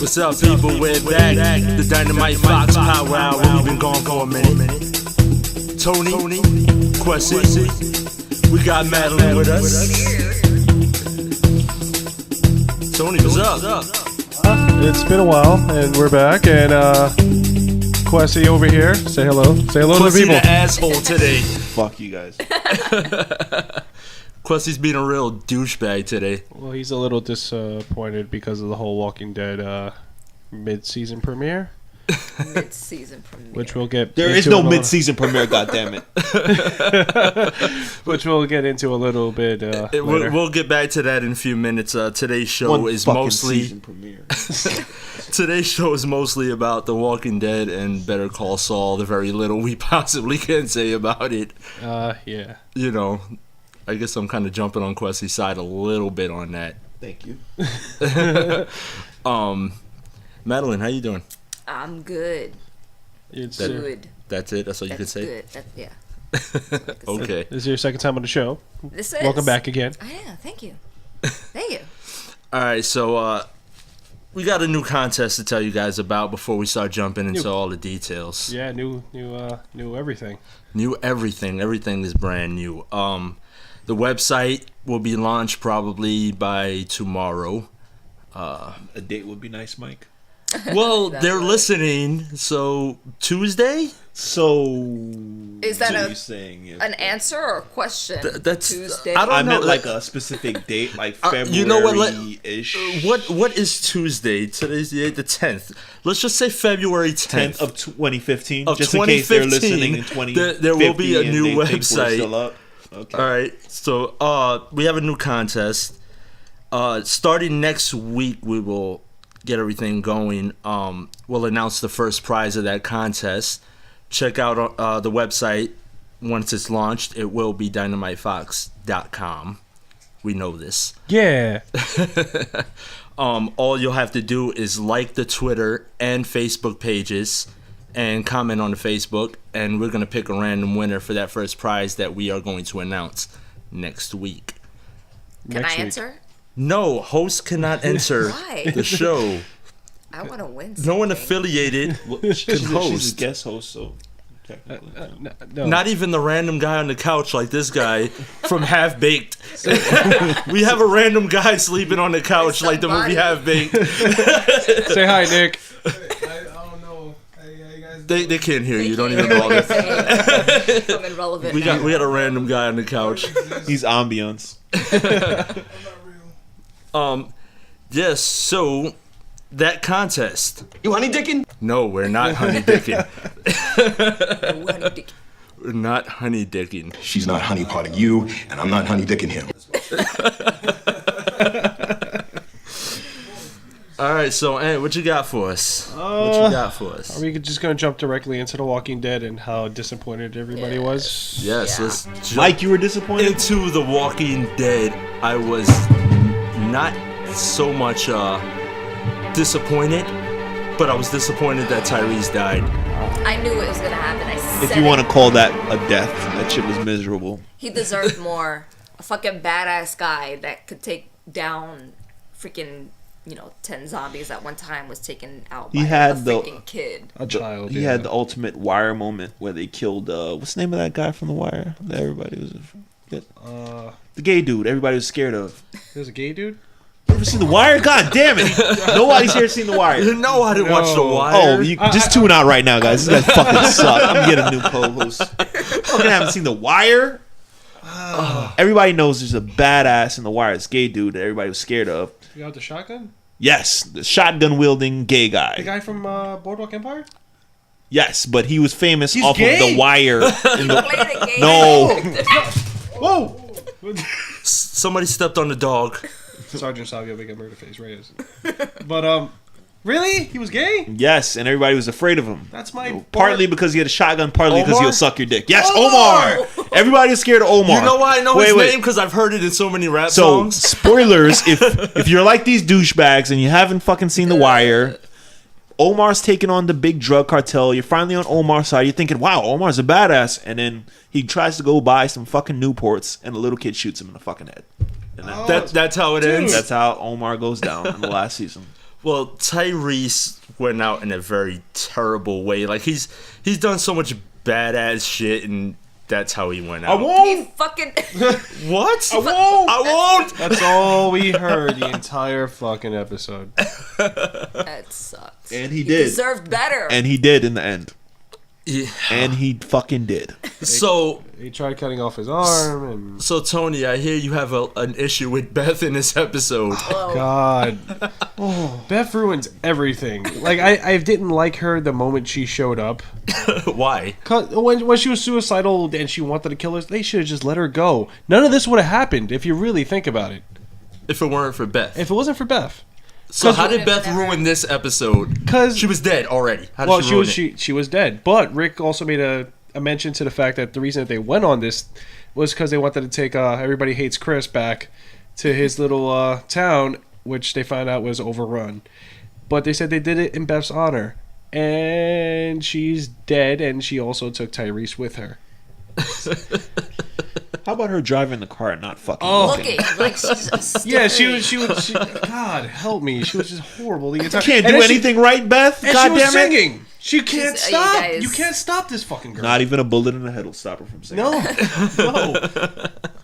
What's up, people? We're back. The Dynamite Fox Power Hour. We've been gone for a minute. Tony, Quessy, we got Madeline with us. Tony, what's up? It's been a while, and we're back. And Quessy over here, say hello. Say hello Quessy to the people. The asshole today. Fuck you guys. Quessy's being a real douchebag today. Well, he's a little disappointed because of the whole Walking Dead mid-season premiere. Mid-season premiere. Which we'll get There into is no a little- mid-season premiere, goddammit. Which we'll get into a little bit later. We'll get back to that in a few minutes. Today's show One is fucking mostly season premiere. Today's show is mostly about The Walking Dead and Better Call Saul. The very little we possibly can say about it. Yeah. You know, I guess I'm kind of jumping on Quessy's side a little bit on that. Thank you. Madeline, how you doing? I'm good. It's Good. That's it. That's all you That's could say. good. Yeah. Okay. This is your second time on the show. This is. Welcome back again. Yeah, thank you. Thank you. All right. So we got a new contest to tell you guys about before we start jumping into all the details. Yeah, new everything. New everything. Everything is brand new. The website will be launched probably by tomorrow. A date would be nice, Mike. Well, they're listening, so Tuesday? So Is that what are a- you saying? An answer or a question? That's Tuesday. I don't I know. meant like a specific date, like February-ish. You know what? What is Tuesday? Today's the 10th. Let's just say February 10th 10th of 2015. Of just in case they're 2015, listening in 2050. there will be a and new they think we're website. still up. Okay. All right. So we have a new contest. Starting next week, we will get everything going. We'll announce the first prize of that contest. Check out the website once it's launched. It will be dynamitefox.com. We know this. Yeah. All you'll have to do is like the Twitter and Facebook pages and comment on the Facebook, and we're going to pick a random winner for that first prize that we are going to announce next week. Can Next I week. answer? No, hosts cannot enter Why? the show. I want to win. No one something. affiliated Well, can she's a host. guest host, so technically. No. Not even the random guy on the couch like this guy from Half Baked. We have a random guy sleeping on the couch like the movie Half Baked. Say hi, Nick. I don't know. Hey, guys. They can't hear you. Don't even bother. I'm irrelevant. We got a random guy on the couch. He's ambiance. I'm not real. Yes, so that contest. You honey dicking? No, we're not honey dicking. Ooh, honey dick. We're not honey dicking. She's not honey part of you, and I'm not honey dicking him. All right, so hey, what you got for us? What you got for us? Are we just going to jump directly into The Walking Dead and how disappointed everybody was? Yes, Yeah. let's jump Mike, you were disappointed? into The Walking Dead. I was not so much disappointed, but I was disappointed that Tyrese died. I knew it was gonna happen. I said If you want it. to call that a death, that shit was miserable. He deserved more. A fucking badass guy that could take down freaking 10 zombies at one time was taken out by He had a the- freaking kid. A child. He yeah. had the ultimate Wire moment where they killed what's the name of that guy from The Wire that everybody was the gay dude everybody was scared of. There's a gay dude? You ever seen The Wire? God damn it! Nobody's here seen The Wire. No, I didn't watch The Wire. Oh, you just tune out right now, guys. This guy fucking suck. I'm getting a new co-host. Fucking haven't seen The Wire. Everybody knows there's a badass in The Wire. This gay dude that everybody was scared of. You got the shotgun? Yes, the shotgun wielding gay The guy. guy from Boardwalk Empire? Yes, but he was famous He's off gay? of The Wire. In the, Played a game. no, Whoa! Somebody stepped on the dog. Sergeant Savio making a murder face, Reyes. But, really? He was gay? yes, and everybody was afraid of him. That's my... Partly because he had a shotgun, partly because Omar? he'll suck your dick. Yes, Omar! Omar. Everybody was scared of Omar. You know why I know Wait, his wait. name? Because I've heard it in so many rap So, songs. spoilers, if you're like these douchebags and you haven't fucking seen The Wire, Omar's taking on the big drug cartel. You're finally on Omar's side. You're thinking, wow, Omar's a badass. And then he tries to go buy some fucking Newports, and the little kid shoots him in the fucking head. And That's how it ends. that's how Omar goes down in the last season. Well, Tyrese went out in a very terrible way. Like he's done so much badass shit, and that's how he went out. He won't. fucking. What? I won't. That's all we heard the entire fucking episode. That sucks. And he did. Deserved better. And he did in the end. Yeah. And he fucking did. So He tried cutting off his arm, and So Tony, I hear you have an issue with Beth in this episode. Whoa. God, Beth ruins everything. Like I didn't like her the moment she showed up. Why? 'Cause when she was suicidal and she wanted to kill us, they should have just let her go. None of this would have happened if you really think about it. If it weren't for Beth. If it wasn't for Beth. So how did would've Beth never- ruin this episode? 'Cause- she was dead already. How did Well, she ruin it? she was dead. But Rick also made a mention to the fact that the reason that they went on this was because they wanted to take Everybody Hates Chris back to his little town, which they found out was overrun. But they said they did it in Beth's honor. And she's dead, and she also took Tyrese with her. How about her driving the car and not fucking Looking like she's a stupid. Yeah, she was. God help me, she was just horrible the entire. Can't and do then anything right, Beth. And God she was damn it. singing. She can't She's- stop. you guys- You can't stop this fucking girl. Not even a bullet in the head will stop her from singing.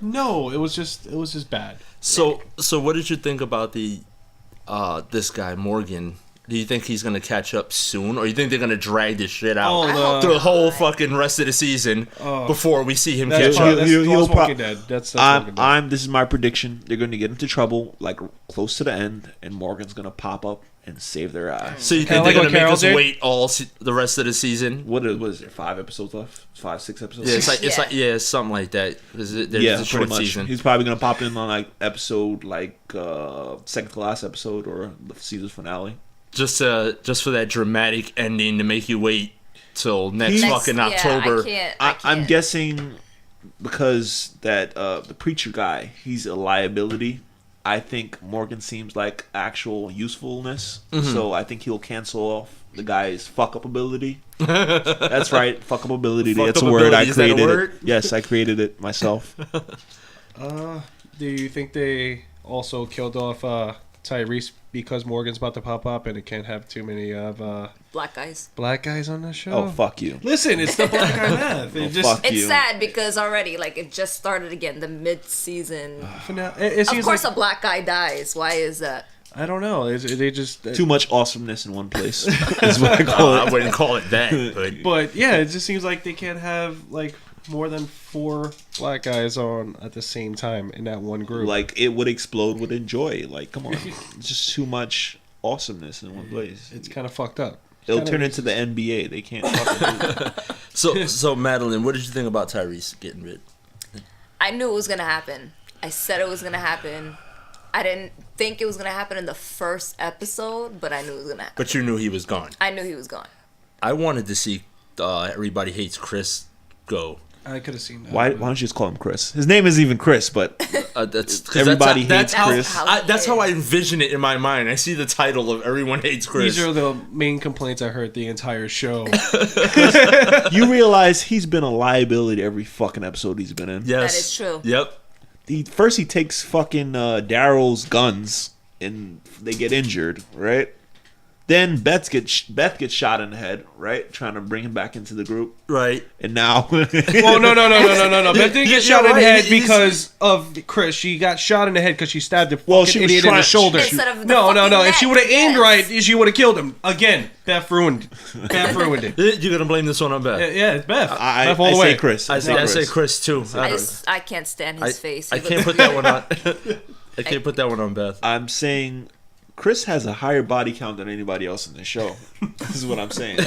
No. It was just bad. So what did you think about this guy Morgan? Do you think he's gonna catch up soon, or you think they're gonna drag this shit out Oh, through the whole fucking rest of the season before we see him That's, catch up? that's, He'll that's Walking pro- Dead. That's Walking Dead. This is my prediction. They're going to get into trouble like close to the end, and Morgan's going to pop up and save their ass. So you Kinda think like they're what gonna make Carol us did? wait the rest of the season? What is there? 5 episodes left? 5, 6 episodes? Yeah, it's like Yeah. something like that. There's a pretty short much. season. He's probably going to pop in on like episode second to last episode or the season finale. Just for that dramatic ending to make you wait till next Next- fucking yeah, October. I I'm can't. guessing because that the preacher guy, he's a liability. I think Morgan seems like actual usefulness, so I think he'll cancel off the guy's fuck up ability. That's right, fuck up ability. Fuck That's up a word. I ability, is that a created word? it. Yes, I created it myself. Do you think they also killed off Tyrese because Morgan's about to pop up and it can't have too many of Black guys. black guys on the show? Oh fuck you. Listen, it's the black guy math. It just fuck It's you. sad because already, like, it just started again, the mid-season. it Of seems course, like, a black guy dies. Why is that? I don't know. They just Too much awesomeness in one place. Is what I call I it. wouldn't call it that, but But yeah, it just seems like they can't have like more than 4 black guys on at the same time in that one group. Like it would explode with joy. Like come on, it's just too much awesomeness in one place. it's kind of fucked up. It'll turn into the NBA. They can't fucking do that. so Madeline, what did you think about Tyrese getting rid? I knew it was gonna happen. I said it was gonna happen. I didn't think it was gonna happen in the first episode, but I knew it was gonna happen. But you knew he was gone. I knew he was gone. I wanted to see Everybody Hates Chris go. I could have seen that. Why don't you just call him Chris? His name isn't even Chris, but That's 'cause Everybody that's Hates how, Chris. That's how I envision it in my mind. I see the title of Everyone Hates Chris. These are the main complaints I heard the entire show. you realize he's been a liability every fucking episode he's been in. Yes, That is true. Yep. First he takes fucking Daryl's guns and they get injured, right? Then Beth gets shot in the head, right? Trying to bring him back into the group, Right. and now Well, no. Beth didn't Yeah, get shot in the right. head He's- because of Chris. She got shot in the head because she stabbed the Well, fucking she was idiot in the trying- shoulder. Instead of the No. fucking If she neck, would have aimed yes. right, she would have killed him. Again, Beth ruined it. You're gonna blame this one on Beth. Yeah, it's Beth. I Beth all the say way. Chris. I say Chris too. I can't stand his face. I He can't looks- put that one on. I can't put that one on Beth. I'm saying Chris has a higher body count than anybody else in the show. This is what I'm saying.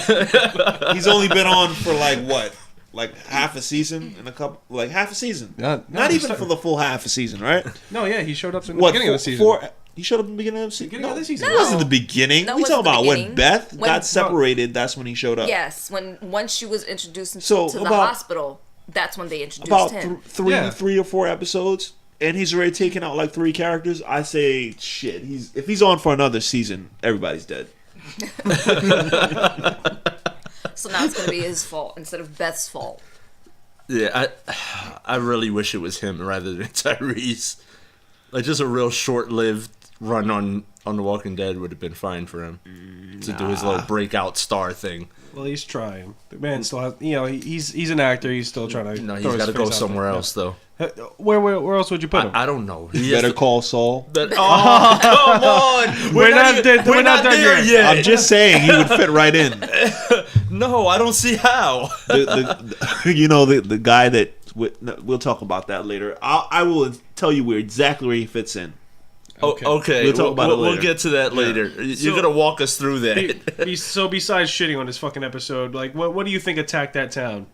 He's only been on for like half a season and half a season. No, Not he's even for the full half a season, right? No, yeah, he showed up in the What beginning of the season. He showed up in the beginning of the season. Beginning of the season. It wasn't the beginning. No, we it talking wasn't the about when beginning. Beth When- got separated. That's when he showed up. Yes, once she was introduced to So, the about- hospital, that's when they introduced About him. Yeah. 3 or 4 episodes, and he's already taken out like 3 characters. I say, shit. If he's on for another season, everybody's dead. So now it's gonna be his fault instead of Beth's fault. Yeah, I really wish it was him rather than Tyrese. Like just a real short-lived run on on The Walking Dead would have been fine for him to do his little breakout star thing. Well, he's trying. The man still has, he's an actor. He's still trying to. No, he's throw his got to go face out somewhere there. else though. Where else would you put him? I don't know. He Better has to- Call Saul. Come on, We're not there done yet. I'm just saying he would fit right in. No, I don't see how. The guy that we'll talk about that later. I will tell you exactly where he fits in. Okay. We'll talk about it We'll later. get to that later. You're gonna walk us through that. So besides shitting on this fucking episode, like, what do you think attacked that town?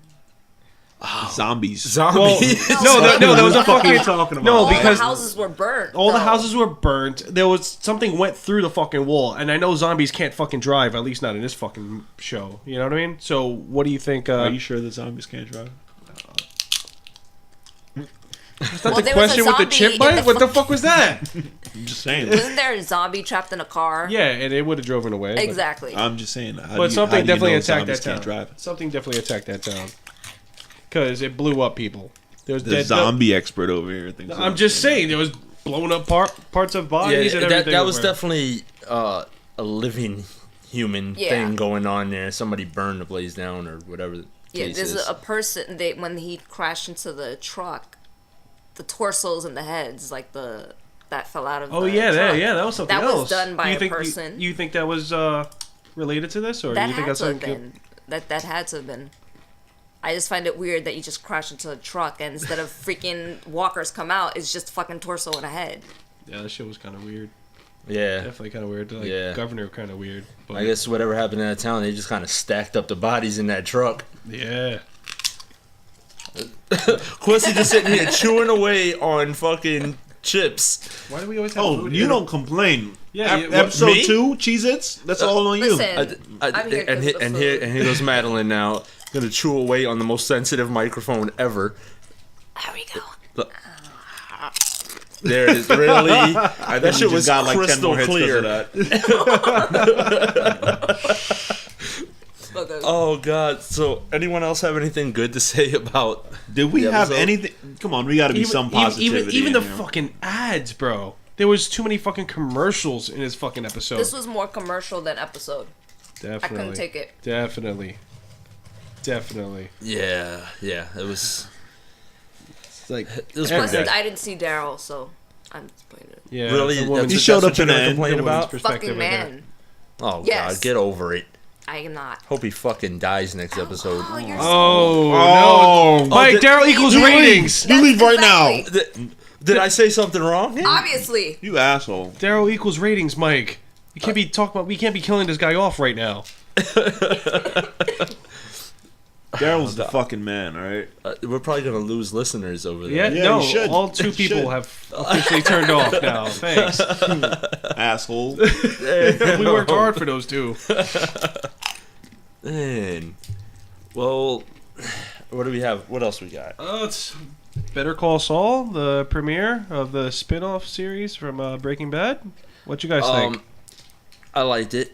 Zombies. Zombies. No, there was a fucking talking about. no, All because the houses were burnt. all the though. houses were burnt. There was something went through the fucking wall, and I know zombies can't fucking drive. At least not in this fucking show. You know what I mean? So what do you think? Are you sure the zombies can't drive? Is that Well, the there was a question with the zombie chip in bite? the What the fuck was that? I'm just saying. Wasn't there a zombie trapped in a car? Yeah, and it would have driven away. but- Exactly. I'm just saying. How But something definitely attacked zombies that town. can't drive? Something definitely attacked that town. Because it blew up people. There was The dead zombie expert over here thinks. I'm just saying, there was blown up parts of bodies and Yeah, everything. that was everywhere. definitely a living human Yeah. thing going on there. Somebody burned the place down or whatever. The Yeah, case there's is. a person. When he crashed into the truck, the torsos and the heads, like that fell out of. Oh the yeah, truck. that was something That else. was done by you a think, person. You think that was related to this, or That you think had that's to have something? been. That had to have been. I just find it weird that you just crash into a truck and instead of freaking walkers come out, it's just fucking torso and a head. Yeah, that shit was kind of weird. Yeah. Definitely kind of weird. Like, Yeah. Governor kind of weird. But I guess whatever happened in that town, they just kind of stacked up the bodies in that truck. Yeah. Quincy just sitting here chewing away on fucking chips. Why do we always have Oh, food you here? don't complain. Yeah, Episode me? 2, Cheez-Its. That's all on you. Listen, I'm here And, 'cause here, of the and, here, food. and here goes Madeline now, gonna chew away on the most sensitive microphone ever. There we go. Look. There it is. Really? That shit was got like 10 crystal more hits 'cause clear. of that. Okay. Oh god. So, anyone else have anything good to say about? Did we the have episode? anything? Come on, we got to be some positivity. Even in the here. fucking ads, bro. There was too many fucking commercials in this fucking episode. This was more commercial than episode. Definitely. I couldn't take it. Definitely. Yeah. It was. It's like It was Plus, pretty bad. I didn't see Daryl, so I'm disappointed. yeah, Really? the woman's- He That's showed what up you're in the gonna end. complain the woman's about? perspective Fucking right there. man. Oh Yes. god, get over it. I am not. Hope he fucking dies next episode. Oh, you're Oh, Mike, did- Daryl equals you ratings. You leave right Exactly. Did I say something wrong? Obviously. You asshole. Daryl equals ratings, Mike. You can't be talking about. We can't be killing this guy off right now. Daryl's the fucking man, all right? We're probably gonna lose listeners over Yeah, there. Yeah, no. you should. All two You people should. have officially turned off now. Thanks. Asshole. We worked hard for those two. Man. Well, what do we have? What else we got? It's Better Call Saul, the premiere of the spin-off series from Breaking Bad. What you guys think? I liked it.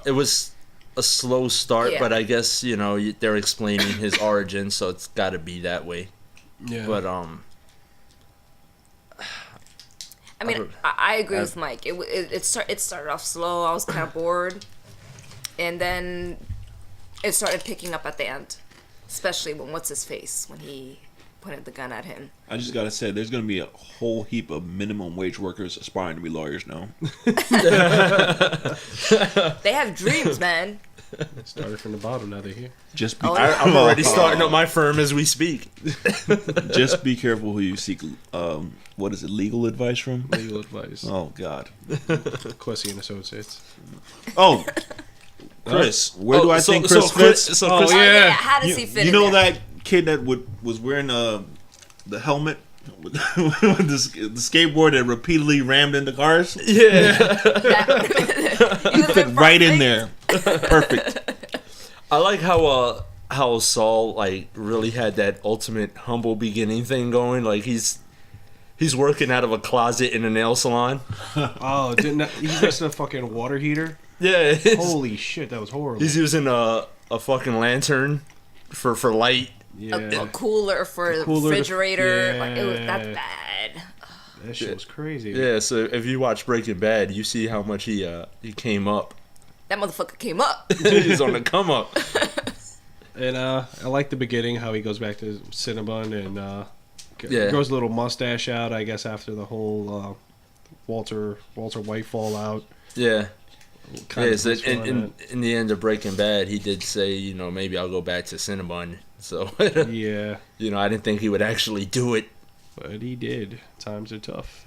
It was a slow start, Yeah. but I guess they're explaining his origin, so it's got to be that way. Yeah. But I mean, I agree with Mike. It started off slow. I was kind of bored, and then it started picking up at the end, especially when what's his face when he pointed the gun at him. I just gotta say, there's gonna be a whole heap of minimum wage workers aspiring to be lawyers now. They have dreams, man. Started from the bottom, now they're here. Just be, Oh, yeah. I'm already starting up my firm as we speak. just be careful who you seek. What is it? Legal advice from? Legal advice. Oh God. Quessy and Associates. Oh, Chris. Where do I so- think so Chris Chris- fits? so Oh, Chris- yeah. How does he fit You in know there? that kid that was wearing the helmet with the skateboard that repeatedly rammed into cars? Yeah. You Fit right in there. Perfect. I like how Saul like really had that ultimate humble beginning thing going. Like he's working out of a closet in a nail salon. Oh, he's next to a fucking water heater? Yeah. Holy shit, that was horrible. He's using a fucking lantern for light. Yeah. A cooler for the cooler to- refrigerator. yeah. Like, that's bad. That shit was crazy. Yeah, so if you watch Breaking Bad, you see how much he came up. That motherfucker came up. He's on the come up. And I like the beginning, how he goes back to Cinnabon and Yeah. grows a little mustache out, I guess, after the whole Walter White fallout. Yeah. Kind of So puts one on in the end of Breaking Bad, he did say, maybe I'll go back to Cinnabon. So, it. Yeah, I didn't think he would actually do it. but he did. Times are tough.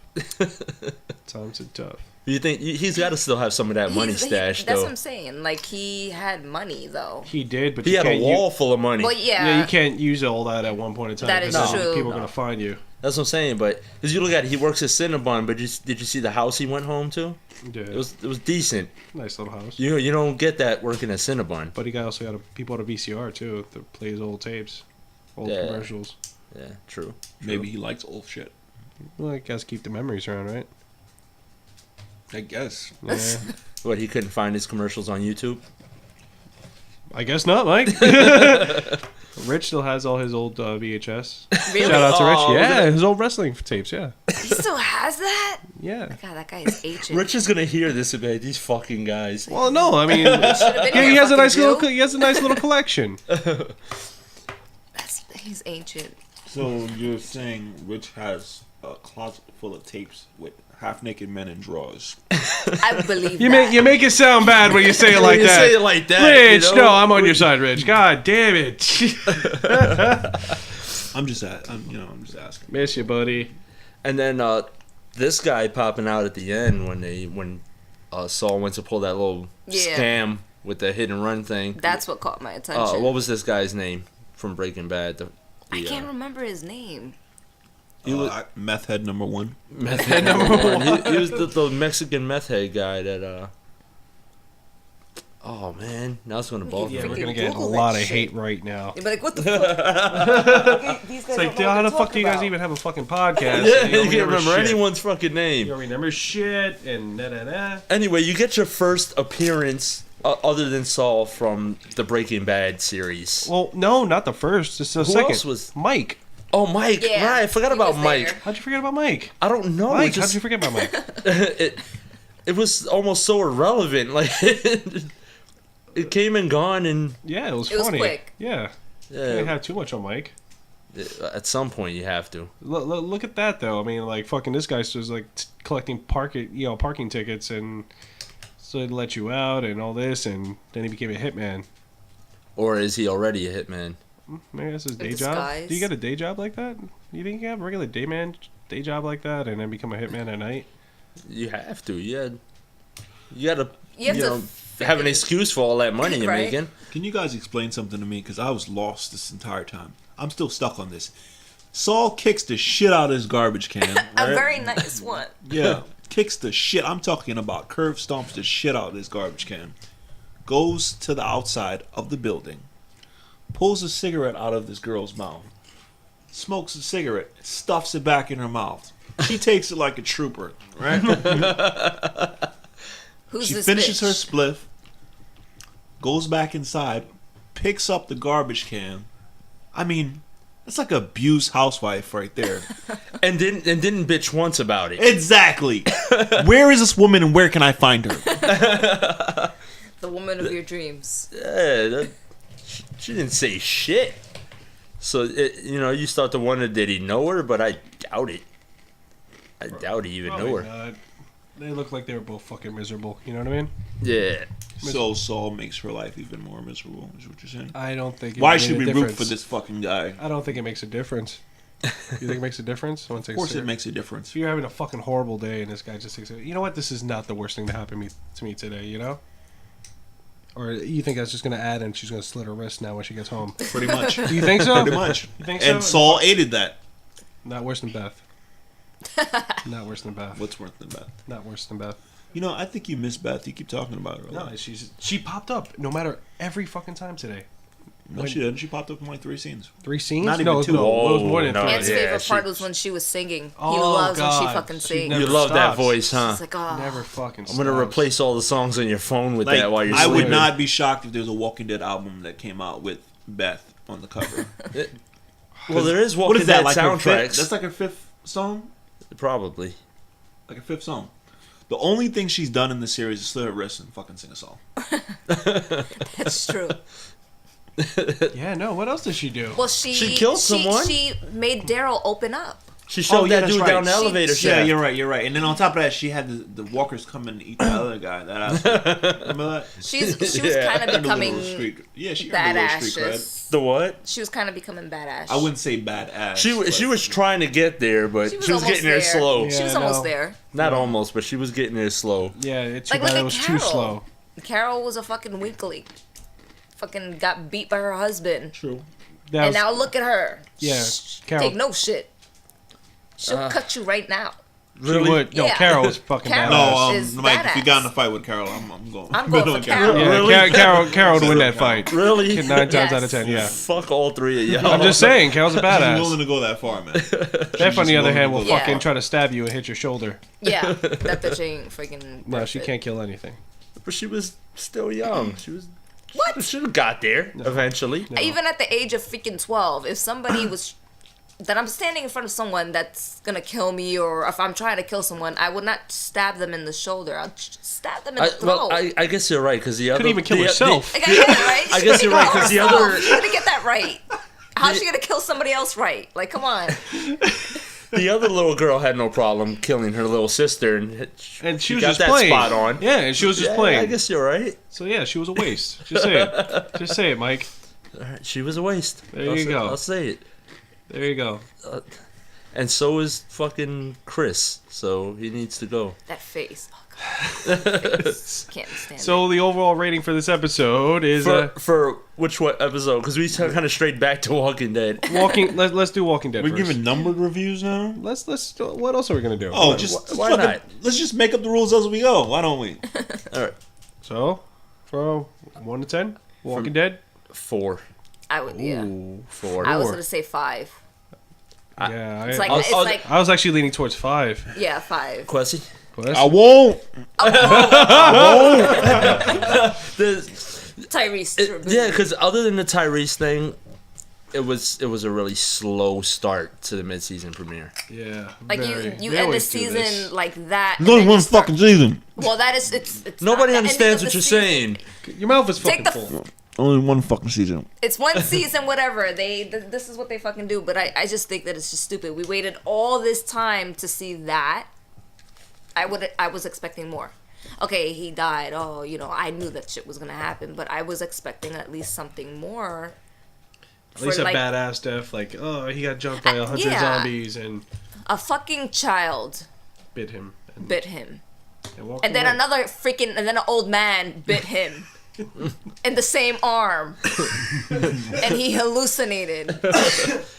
Times are tough. You think he's got to still have some of that money stashed, That's though. what I'm saying. Like, he had money, though. He did, but He you had a can't wall full of money. Well, yeah. Yeah, you can't use all that at one point in time. That is 'cause true. People are gonna find you. That's what I'm saying. But as you look at it, he works at Cinnabon. But did you see the house he went home to? Yeah, It was decent. nice little house. You don't get that working at Cinnabon. But he also got people at a VCR too to play his old tapes, old Yeah. commercials. Yeah, true. Maybe he likes old shit. Well, I guess keep the memories around, right? I guess. Yeah. What, he couldn't find his commercials on YouTube? I guess not, Mike. Rich still has all his old VHS. Really? Shout out to Rich. Oh, Yeah, his old wrestling tapes. Yeah, He still has that? yeah. God, that guy is ancient. Rich is gonna hear this about these fucking guys. Well, no, I mean, Should've been he here, has a nice fucking little Jew. he has a nice little collection. He's ancient. So you're saying Rich has a closet full of tapes with half-naked men in drawers. I believe You that. make make it sound bad when you say it like you that. say it like that, Rich, you know? no, I'm on your side, Rich. God damn it. I'm just asking. Miss you, buddy. And then this guy popping out at the end when Saul went to pull that little Yeah. scam with the hit and run thing. That's what caught my attention. What was this guy's name from Breaking Bad? I can't remember his name. Meth head number one. Meth head number one. He was the Mexican meth head guy that. Oh man, now it's gonna bother Yeah, me. we're Freaking gonna get a Google that lot of shit. hate right now. You'd be like, what the fuck? These guys It's like, don't know how what the they're fuck do you guys talking even have a fucking Yeah, podcast? and you don't can't remember shit? anyone's fucking You name. don't remember shit and da. Anyway, you get your first appearance other than Saul from the Breaking Bad series. Well, no, not the first. It's the Who second. else was- Mike? Oh, Mike! Yeah, right, I forgot he about was Mike. there. How'd you forget about Mike? I don't know. Mike, it just, how'd you forget about Mike? it was almost so irrelevant. Like it came and gone, and Yeah, it was It was funny. quick. Yeah, you yeah, didn't have too much on Mike. at some point you have to. Look at that though. I mean, like fucking this guy's just like collecting parking tickets, and so they'd let you out and all this, and then he became a hitman. Or is he already a hitman? Maybe that's his day In job. disguise. Do you get a day job like that? You think you have a regular day job like that, and then become a hitman at night? You have to. Yeah, you gotta. You have to know, have an excuse for all that money you're Right. making. Can you guys explain something to me? Because I was lost this entire time. I'm still stuck on this. Saul kicks the shit out of his garbage can. A right? very nice one. Yeah, kicks the shit. I'm talking about curb stomps the shit out of this garbage can. Goes to the outside of the building. Pulls a cigarette out of this girl's mouth. Smokes a cigarette. Stuffs it back in her mouth. She takes it like a trooper, right? Who's She this finishes bitch? her spliff. Goes back inside. Picks up the garbage can. I mean, that's like a abused housewife right there. And didn't bitch once about it. Exactly. Where is this woman and where can I find her? The woman of your dreams. Yeah, she didn't say shit. So you start to wonder, did he know her? But I doubt it. I doubt he even knew her. Probably not. They look like they were both fucking miserable. You know what I mean? Yeah. So Saul makes her life even more miserable, is what you're saying? I don't think. Why made should a we root difference. for this fucking guy? I don't think it makes a difference. You think it makes a difference? Of course it makes a difference. If you're having a fucking horrible day and this guy just thinks, you know what, this is not the worst thing to happen to me today, you know? Or you think that's just going to add and she's going to slit her wrist now when she gets home? Pretty much. Do you think so? Pretty much. You think so? And Saul aided that. Not worse than Beth. Not worse than Beth. What's worse than Beth? Not worse than Beth. You know, I think you miss Beth. You keep talking about her. a lot. No, she popped up no matter every fucking time today. No, she didn't. She popped up in like 3 scenes. 3 scenes? Not even no, 2. No, it was more than Oh, 3. no. Man's yeah, favorite she- part was when she was singing. He Oh, loves when she God. fucking She sings. never You love that stops. voice, huh? It's like, oh. Never fucking I'm gonna stops. replace all the songs on your phone with Like, that while you're I sleeping. would not be shocked if there's a Walking Dead album that came out with Beth on the cover. Well, there is What Walking is that, Dead like her soundtracks. fifth? That's like her 5th song? Probably. Like a fifth song. The only thing she's done in the series is slit her wrist and fucking sing a song. That's true. Yeah, no. What else did she do? Well, She killed someone? She made Daryl open up. She shoved that that's dude right. down the elevator Yeah, shaft. you're right. And then on top of that, she had the walkers come and eat the other guy. That asshole. Remember that? She was Yeah. kind of Earned a little becoming streak. Yeah, she earned a little streak cred. badass. The what? She was kind of becoming badass. I wouldn't say badass. She was trying to get there, but she was almost getting there slow. Yeah. She was almost there. Not almost, but she was getting there slow. Yeah, it's Like, too bad look it at was Carol. too slow. Carol was a fucking weakling. Fucking got beat by her husband. True. That And was- now look at her. Yeah, Shh, Carol. take no shit. She'll cut you right now. she would. No, Yeah. Carol was fucking Carol. badass. No, is Mike, if you badass. got in a fight with Carol, I'm going. I'm going for with Carol. Yeah, Really? Carol would win that fight. Really? 9 times Yes. out of 10, yeah. Fuck all three of y'all. I'm just saying, Carol's a She's willing badass. to go that far, man. Steph, on the other hand, will Yeah. fucking try to stab you and hit your shoulder. Yeah, that bitch ain't freaking. No, worth she it. can't kill anything. But she was still young. She was. What? She should have got there eventually. Even at the age of freaking 12, if somebody was. That I'm standing in front of someone that's gonna kill me, or if I'm trying to kill someone, I would not stab them in the shoulder. I'll stab them in the throat. I guess you're right because the other Couldn't even kill the- herself. Like, I get it, right? I guess you're right, 'cause the other- She gotta get that right. How's she gonna kill somebody else right? Like, come on. The other little girl had no problem killing her little sister, And she was got just that playing. spot on. Yeah, and she was just Yeah, playing. I guess you're right. So yeah, she was a waste. Just say it. Just say it, Mike. All right, she was a waste. There you go. I'll say it. There you go. And so is fucking Chris. So he needs to go. That face. Oh, God. Face. Can't stand it. So the overall rating for this episode is For which what episode? Because we kind of strayed back to Walking Dead. Walking. Let's do Walking Dead. We're first. giving numbered reviews now. Let's. What else are we gonna do? Oh, just why fucking- not? Let's just make up the rules as we go. Why don't we? All right, So, from 1 to 10, Walking Dead. 4. I would, yeah. Ooh, 4. I was gonna say 5. yeah. It's like, I'll- it's I'll- like, I was actually leaning towards 5. yeah, 5. Quessy. I won't. Tyrese. Yeah, because other than the Tyrese thing, it was a really slow start to the mid-season premiere. Yeah. Like very. you They end the always do season this. like that. and There's then one you start- fucking season. Well, that is it's Nobody not the ending understands of what the you're season. saying. Your mouth is fucking Take the full. Only one fucking season. It's one season, whatever. This is what they fucking do. But I just think that it's just stupid. We waited all this time to see that. I was expecting more. Okay, he died. Oh, I knew that shit was gonna happen, but I was expecting at least something more. At least a like, badass death, like, oh, he got jumped by 100 yeah. zombies and a fucking child bit him. bit him, walked and then away. and then an old man bit him. In the same arm, and he hallucinated.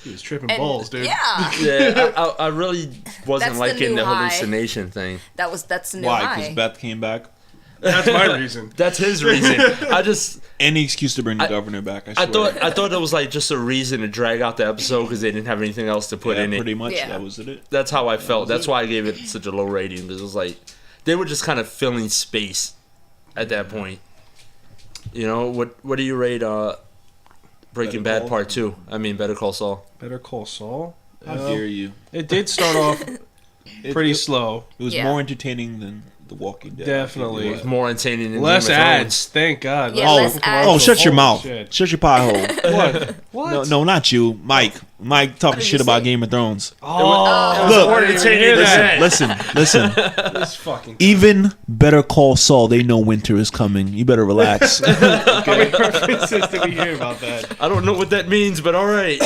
He was tripping And, balls, dude. Yeah, Yeah, I really wasn't That's the liking new the high. hallucination thing. that's the new Why? high. Because Beth came back. That's my reason. That's his reason. I just Any excuse to bring the governor back. I I swear. thought it was like just a reason to drag out the episode because they didn't have anything else to put Yeah, in pretty it. much. Yeah. That was it. That's how I felt. That's why I gave it such a low rating because it was like they were just kind of filling space at that point. What do you rate Breaking Better Bad Call? Part 2? I mean Better Call Saul. Better Call Saul. How dare you? It did start off pretty slow. It was Yeah. more entertaining than The Walking Dead. Definitely. It was more entertaining than Less Game of Thrones. ads. Thank God. Yeah, less ads. Oh, shut your Holy mouth. shit. Shut your pie hole. What? What? No, not you, Mike. Mike talking did shit you about say? Game of Thrones. Oh, Look, more I didn't even entertaining hear than that. that. Listen. This fucking. Even Better Call Saul, they know winter is coming. You better relax. How many references did we hear about that? I don't know what that means, but all right.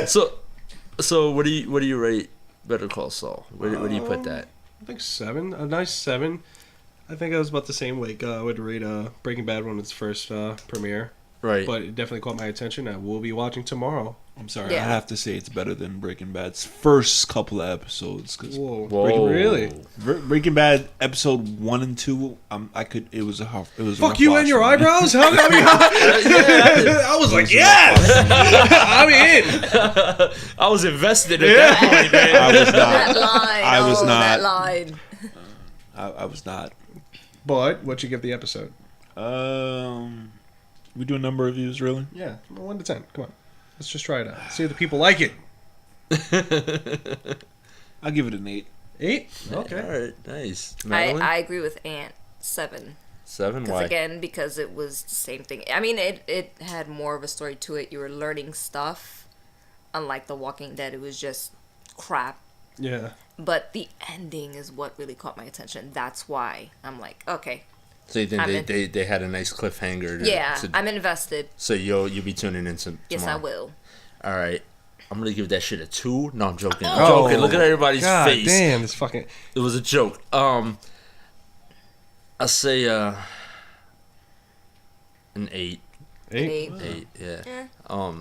So what do you rate Better Call Saul? Where do you put that? I think 7. A nice 7. I think I was about the same like I would rate Breaking Bad when its first premiere, Right. but it definitely caught my attention. I will be watching tomorrow. I'm sorry, Yeah. I have to say it's better than Breaking Bad's first couple of episodes. Cause Whoa. Whoa. Really? Breaking Bad episode 1 and 2, it was a rough Fuck you watch and your for me. eyebrows? How I was like, yes! I'm in! I was invested at that point, man. I was that not. line. I was That not. line. I was not. But, what'd you give the episode? We do a number of reviews, really? Yeah, 1 to 10. Come on. Let's just try it out. See if the people like it. I'll give it an 8. 8? All Okay. right, nice. Madeline? I agree with Ant. 7. 7. Because Why? again, because it was the same thing. I mean, it had more of a story to it. You were learning stuff. Unlike The Walking Dead, it was just crap. Yeah. But the ending is what really caught my attention. That's why I'm like, okay. So you think they had a nice cliffhanger? Yeah, I'm invested. So you'll be tuning in tomorrow. Yes, I will. All right. I'm gonna give that shit a 2. No, I'm joking. I'm Oh, joking. Look at everybody's God face. damn, this fucking... It was a joke. I say an 8. 8? 8. Yeah. Yeah.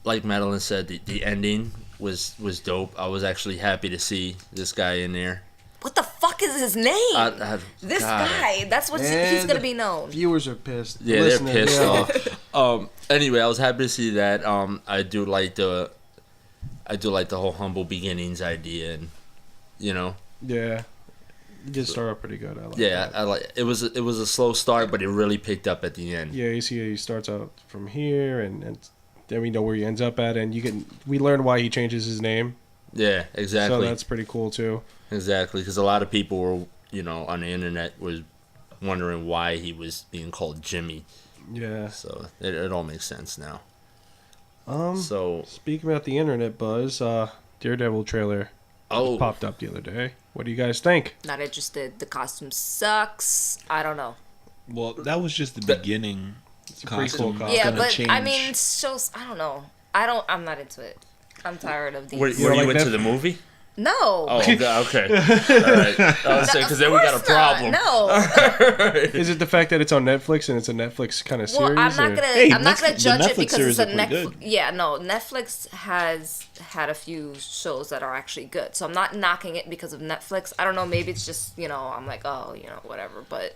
Like Madeline said, the ending was dope. I was actually happy to see this guy in there. What the fuck is his name? This God. guy. That's what he's And gonna be known. Viewers are pissed. Yeah, Listeners, they're pissed yeah. off. Anyway, I was happy to see that. I do like the whole humble beginnings idea, and you know. Yeah. You did start off pretty good. I like Yeah, that. I like it. Was a slow start, but it really picked up at the end. Yeah, you see he starts out from here, and then we know where he ends up at, and we learn why he changes his name. Yeah, exactly. So that's pretty cool too. Exactly, because a lot of people were, on the internet was wondering why he was being called Jimmy. Yeah. So it all makes sense now. So speaking about the internet buzz, Daredevil trailer popped up the other day. What do you guys think? Not interested. The costume sucks. I don't know. Well, that was just the beginning. It's a pretty cool costume. Yeah, Gonna but change. I mean, shows. I don't know. I'm not into it. I'm tired of these. Were You don't you like into that? the movie? No. Oh, okay. All right. I was saying, because then we got a Of course problem. not. No. Is it the fact that it's on Netflix and it's a Netflix kind of series? Well, I'm not or- gonna. Hey, I'm not gonna the judge it Netflix because series it's a are pretty Netflix. good. Yeah, no. Netflix has had a few shows that are actually good, so I'm not knocking it because of Netflix. I don't know. Maybe it's just I'm like, oh, whatever. But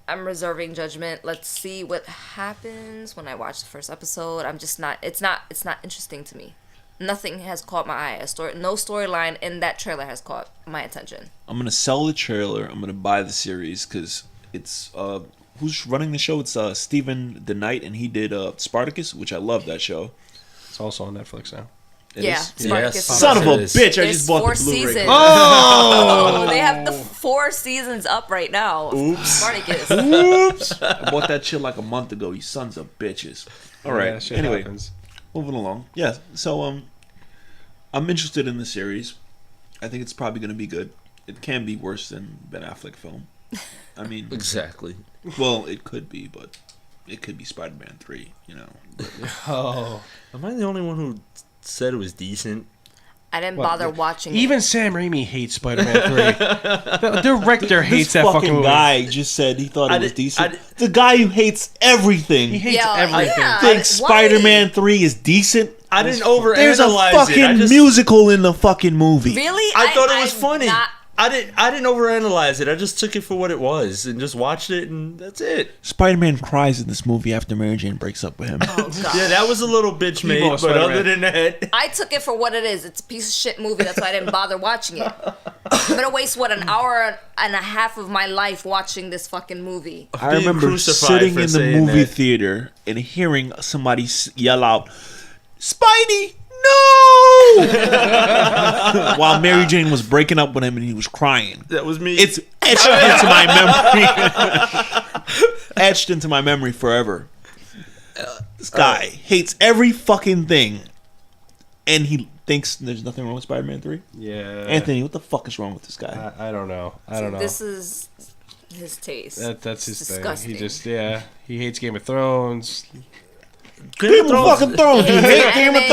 I'm reserving judgment. Let's see what happens when I watch the first episode. I'm just not. It's not interesting to me. Nothing has caught my eye. No storyline in that trailer has caught my attention. I'm gonna sell the trailer. I'm gonna buy the series because it's who's running the show? It's Stephen the Knight, and he did Spartacus, which I love that show. It's also on Netflix now. It Yeah, is? Spartacus. Yes. Son of a It is. bitch! I There's just bought 4 the Blu-ray. seasons. Oh, They have the 4 seasons up right now. Oops. Spartacus. oops! I bought that shit like a month ago. You sons of bitches. All right. Yeah, shit anyway, happens. moving along. Yeah. So I'm interested in the series. I think it's probably gonna be good. It can be worse than Ben Affleck film. I mean, Exactly. well, it could be, but it could be Spider-Man 3. But, Oh. Am I the only one who said it was decent? I didn't Well, bother watching Even it. Sam Raimi hates Spider-Man 3. The director hates this that fucking fucking movie. guy just said he thought I it was did- decent. I did- The guy who hates everything He hates Yeah, everything. yeah. thinks Why? Spider-Man 3 is decent. I didn't overanalyze There's a it. fucking musical in the fucking movie. Really? I thought it was I'm funny. not- I didn't overanalyze it. I just took it for what it was and just watched it, and that's it. Spider-Man cries in this movie after Mary Jane breaks up with him. Oh, God. Yeah, that was a little bitch made, Evil but other Spider-Man. than that, I took it for what it is. It's a piece of shit movie. That's why I didn't bother watching it. I'm gonna waste an hour and a half of my life watching this fucking movie. I being remember crucified sitting for in the saying movie that. theater and hearing somebody yell out, "Spidey, no!" while Mary Jane was breaking up with him and he was crying. that was me. It's etched into my memory. Etched into my memory forever. This guy hates every fucking thing. And he thinks there's nothing wrong with Spider-Man 3? Yeah. Anthony, what the fuck is wrong with this guy? I don't know. I don't know. This is his taste. That's his It's thing. disgusting. He hates Game of Thrones. Game of fucking Thrones. You hate Game of Anime.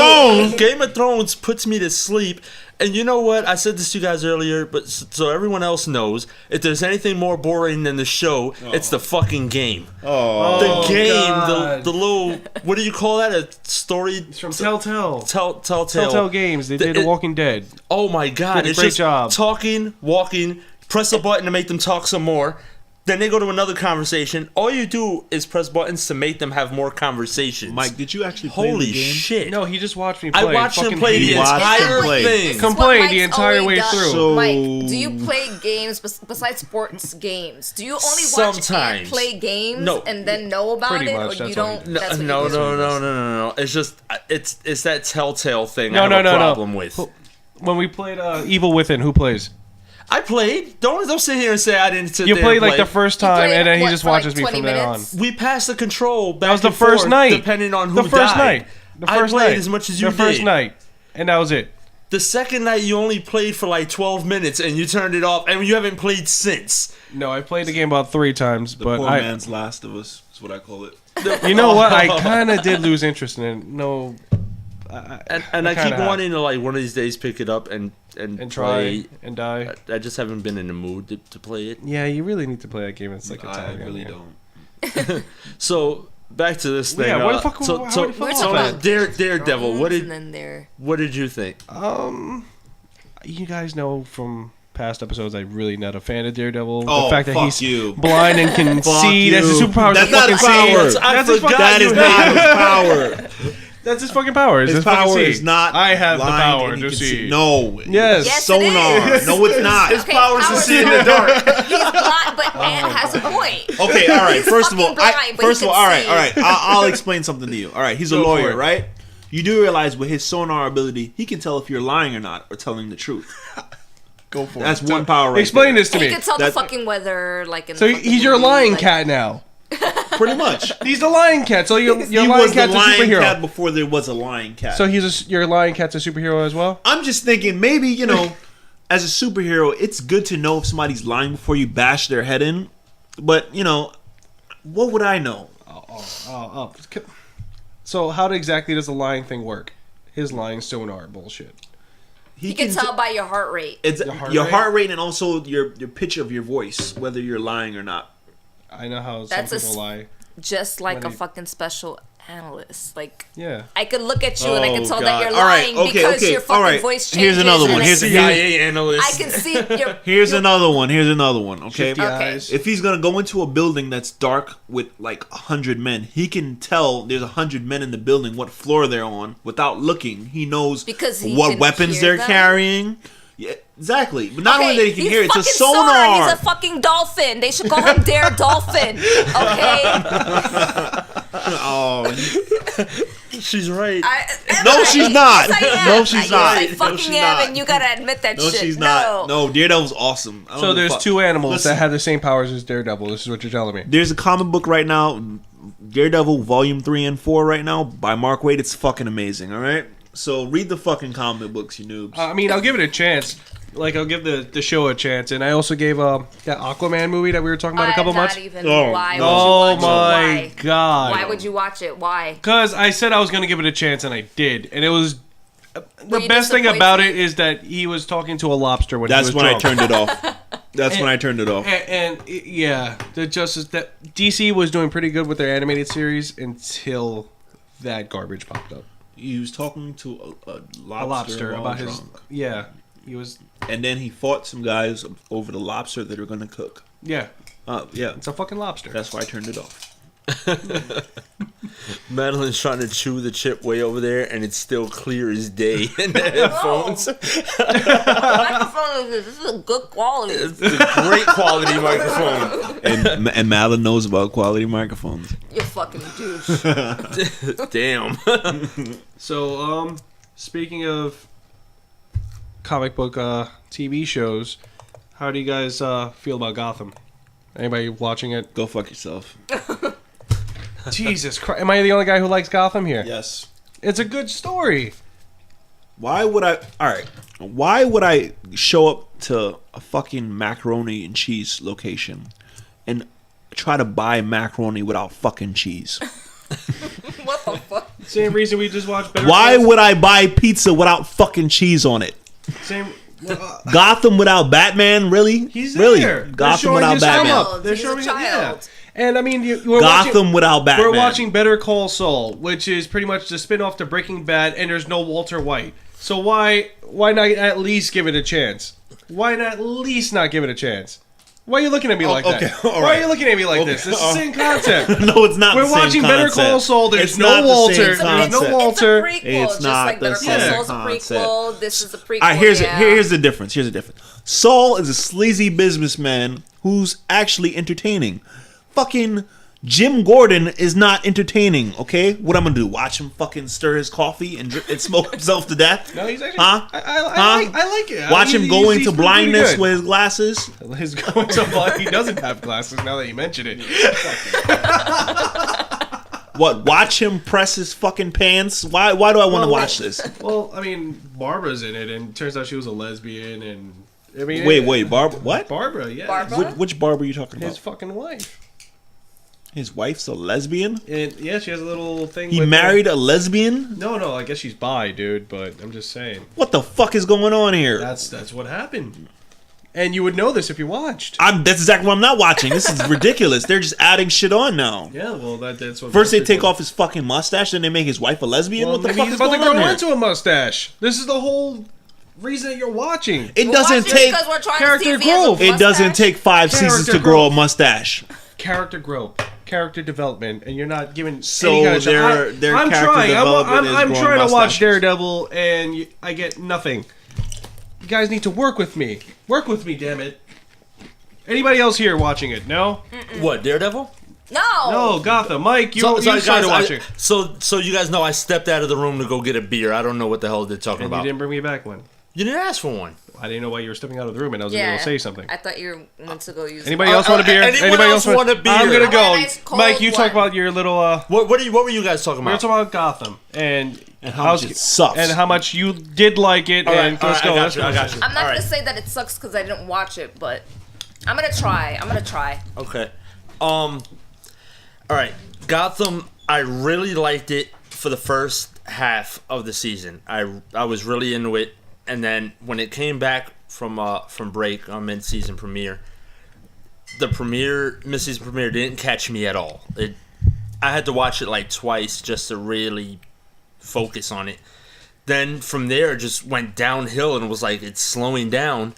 Thrones. Game of Thrones puts me to sleep. And you know what? I said this to you guys earlier, but so everyone else knows, if there's anything more boring than the show, it's the fucking game. The game, God. the little, what do you call that? A story? It's from Telltale. Telltale. Telltale Games. They did The Walking Dead. Oh my God! Did a It's great just job. talking, walking. Press a button to make them talk some more. Then they go to another conversation. All you do is press buttons to make them have more conversations. Mike, did you actually play holy the game? shit! No, he just watched me play. I watched him Fucking play hate the it. watched him entire play. thing. This is Complain what the Mike's entire always way done. through. So- Mike, do you play games besides sports games? Do you only watch and Sometimes. play games No. and then know about Pretty it, much, or you that's all don't? he No, that's what you no, do? no. It's just it's that Telltale thing. No, I have no, a no, no. problem with. when we played Evil Within, who plays? I played. Don't sit here and say I didn't sit You there played and like play. the first time, and then he what, just for, like, watches me 20 from then on. minutes? We passed the control back That was the and first forth, night. depending on who The first died. night. The first I played night. as much as you The first did. night, and that was it. The second night, you only played for like 12 minutes, and you turned it off, and you haven't played since. No, I played the game about 3 times, The but poor I, man's Last of Us is what I call it. you know what? I kind of did lose interest in it. No, And I kinda keep have. wanting to like one of these days pick it up and and play. try and die. I just haven't been in the mood to play it. Yeah, you really need to play that game. It's like a I time really game. don't. So back to this thing. Yeah, where the fuck? so how so, did we We're fall talking off about Daredevil. What and did then there. you think? You guys know from past episodes, I'm really not a fan of Daredevil. Oh, the fact that fuck he's you. blind and can Fuck see. That's his you. superpower. That's to not fucking his see. power. That's his fucking That is not his power. That's his fucking power. His Just fucking power see. is not. I have the blind power and he to can see. No. Yes. Yes, it Sonar. is. No, it's not. Okay, powers to powers see in the dark. He's blind, but Ant has a point. Okay, all right. He's First of all, fucking blind, but first he of all, can all right, see. all right. I'll explain something to you. All right, he's a Go for lawyer, it. right? You do realize with his sonar ability, he can tell if you're lying or not, or telling the truth. Go for That's it. one power right Explain there. this to He me. can tell the That- fucking weather, like in So the fucking he's your movie, lion like- cat now. Pretty much. He's the lion cat. So your He lion was the cat's a lion superhero. cat before there was a lion cat. So your lion cat's a superhero as well. I'm just thinking maybe, you know, as a superhero, it's good to know if somebody's lying before you bash their head in. But, you know, what would I know? Oh. So how exactly does the lying thing work? His lying sonar bullshit. You can tell by your heart rate. It's Your your heart heart rate and also your pitch of your voice, whether you're lying or not. I know how That's some a people lie. Just like When a he- fucking special analyst. Like, Yeah. I could look at you and I can Oh, tell God. that you're All right, lying okay, because okay, your all fucking right. voice changes. Here's another one. and Here's I- CIA analyst. I can see your. Here's your- another one. Here's another one. Okay. Shifty Okay. eyes. If he's gonna go into a building that's dark with like 100 men, he can tell there's 100 men in the building what floor they're on without looking. He knows Because he what can weapons hear they're them? carrying. Yeah, exactly. But not only that he can he's hear, it's a fucking sonar. He's a fucking dolphin. They should call him Dare Dolphin. Okay. Oh, She's right. No, she's not. Yes, I am. No, she's not. I No, fucking she's am, not. and you gotta admit that no, shit. she's not. No, Daredevil's awesome. I don't So give a there's fuck. 2 animals Listen, that have the same powers as Daredevil. This is what you're telling me. There's a comic book right now, Daredevil Volume 3 and 4 right now by Mark Waid. It's fucking amazing. All right, so read the fucking comic books, you noobs. I mean, I'll give it a chance. Like, I'll give the show a chance. And I also gave that Aquaman movie that we were talking about a couple months. Even, Oh. why would Oh you watch my it? Why? god. Why would you watch it? Why? Because I said I was going to give it a chance, and I did. And it was... Were The you best thing about disappointed? it is that he was talking to a lobster when That's he was when drunk. I turned it off. That's when I turned it off. Yeah, the Justice that DC was doing pretty good with their animated series until that garbage popped up. He was talking to a A lobster while about his drunk. he was And then he fought some guys over the lobster that are gonna cook. yeah, Yeah, it's a fucking lobster. that's why I turned it off. Madeline's trying to chew the chip way over there, and it's still clear as day in the headphones. Microphone is this is a good quality. It's a great quality microphone. And Madeline knows about quality microphones. You fucking douche. Damn. So speaking of comic book TV shows, how do you guys feel about Gotham? Anybody watching it? Go fuck yourself. Jesus Christ! Am I the only guy who likes Gotham here? Yes. It's a good story. Why would I? All right. Why would I show up to a fucking macaroni and cheese location and try to buy macaroni without fucking cheese? What the fuck? Same reason we just watched Better Why Call would I buy pizza without fucking cheese on it? Same. Gotham without Batman? Really? He's really? there. They're Gotham showing without his Batman? child. They're He's a showing child. And I mean, we're Gotham watching, without Batman. we're watching Better Call Saul, which is pretty much the spin-off to Breaking Bad, and there's no Walter White. So why not at least give it a chance? Why not at least not give it a chance? Why are you looking at me like okay, that? all Why right. are you looking at me like this? It's the same concept. No, it's not. We're the same watching Better concept. Call Saul. There's It's no not the Walter. same There's no concept. Walter. It's a prequel, It's just not like the Better Call same Saul's a concept. prequel. This is a prequel. All right, here's yeah. here's the difference. Here's the difference. Saul is a sleazy businessman who's actually entertaining. Fucking Jim Gordon is not entertaining. Okay, what I'm gonna do? Watch him fucking stir his coffee and smoke himself to death? No, he's actually. Huh? I like it. Watch him go into he's blindness pretty with his glasses. good. He's going to blind. He doesn't have glasses. Now that you mention it. What? Watch him press his fucking pants? Why do I want to watch this? Well, I mean, Barbara's in it, and it turns out she was a lesbian, and I mean, Wait, Barbara? What? Barbara, yeah, Barbara? Which Barbara are you talking his about? fucking wife. His wife's a lesbian? And yeah, she has a little thing. He with married a lesbian? No, I guess she's bi, dude. But I'm just saying. What the fuck is going on here? That's what happened. And you would know this if you watched. That's exactly what I'm not watching. This is ridiculous. They're just adding shit on now. Yeah, well, that's what. First they take off his fucking mustache, then they make his wife a lesbian. Well, What the maybe fuck he's is about to going on grow here? into a mustache. This is the whole reason that you're watching. It We're doesn't watching take. because we're trying character to see if he has a growth. It doesn't mustache. take 5 seasons to Character grow a growth. mustache. Character growth, character development, and you're not giving So any kind of their I'm character trying. development is I'm growing trying to watch mustaches. Daredevil, and I get nothing. You guys need to work with me. Work with me, damn it. Anybody else here watching it? No? What, Daredevil? No. No, Gotham. Mike, you Sorry, started guys, watching. so you guys know I stepped out of the room to go get a beer. I don't know what the hell they're talking And you about. didn't bring me back one. You didn't ask for one. I didn't know why you were stepping out of the room, and I was Yeah. going to say something. I thought you went to go use. Anybody else want a beer? anyone Anybody else want a beer? I'm gonna I want go. a nice cold Mike, you talk one. about your little. What were you guys talking We were about? talking about Gotham and how much it sucks. and how much you did like it. All right, And all let's right, go. I Let's got go. you. I got you. I'm not All gonna right. say that it sucks because I didn't watch it, but I'm gonna try. Okay. All right. Gotham. I really liked it for the first half of the season. I was really into it, and then when it came back from break on mid-season premiere, mid-season premiere didn't catch me at all. I had to watch it like twice just to really focus on it. Then from there, it just went downhill and it was like it's slowing down.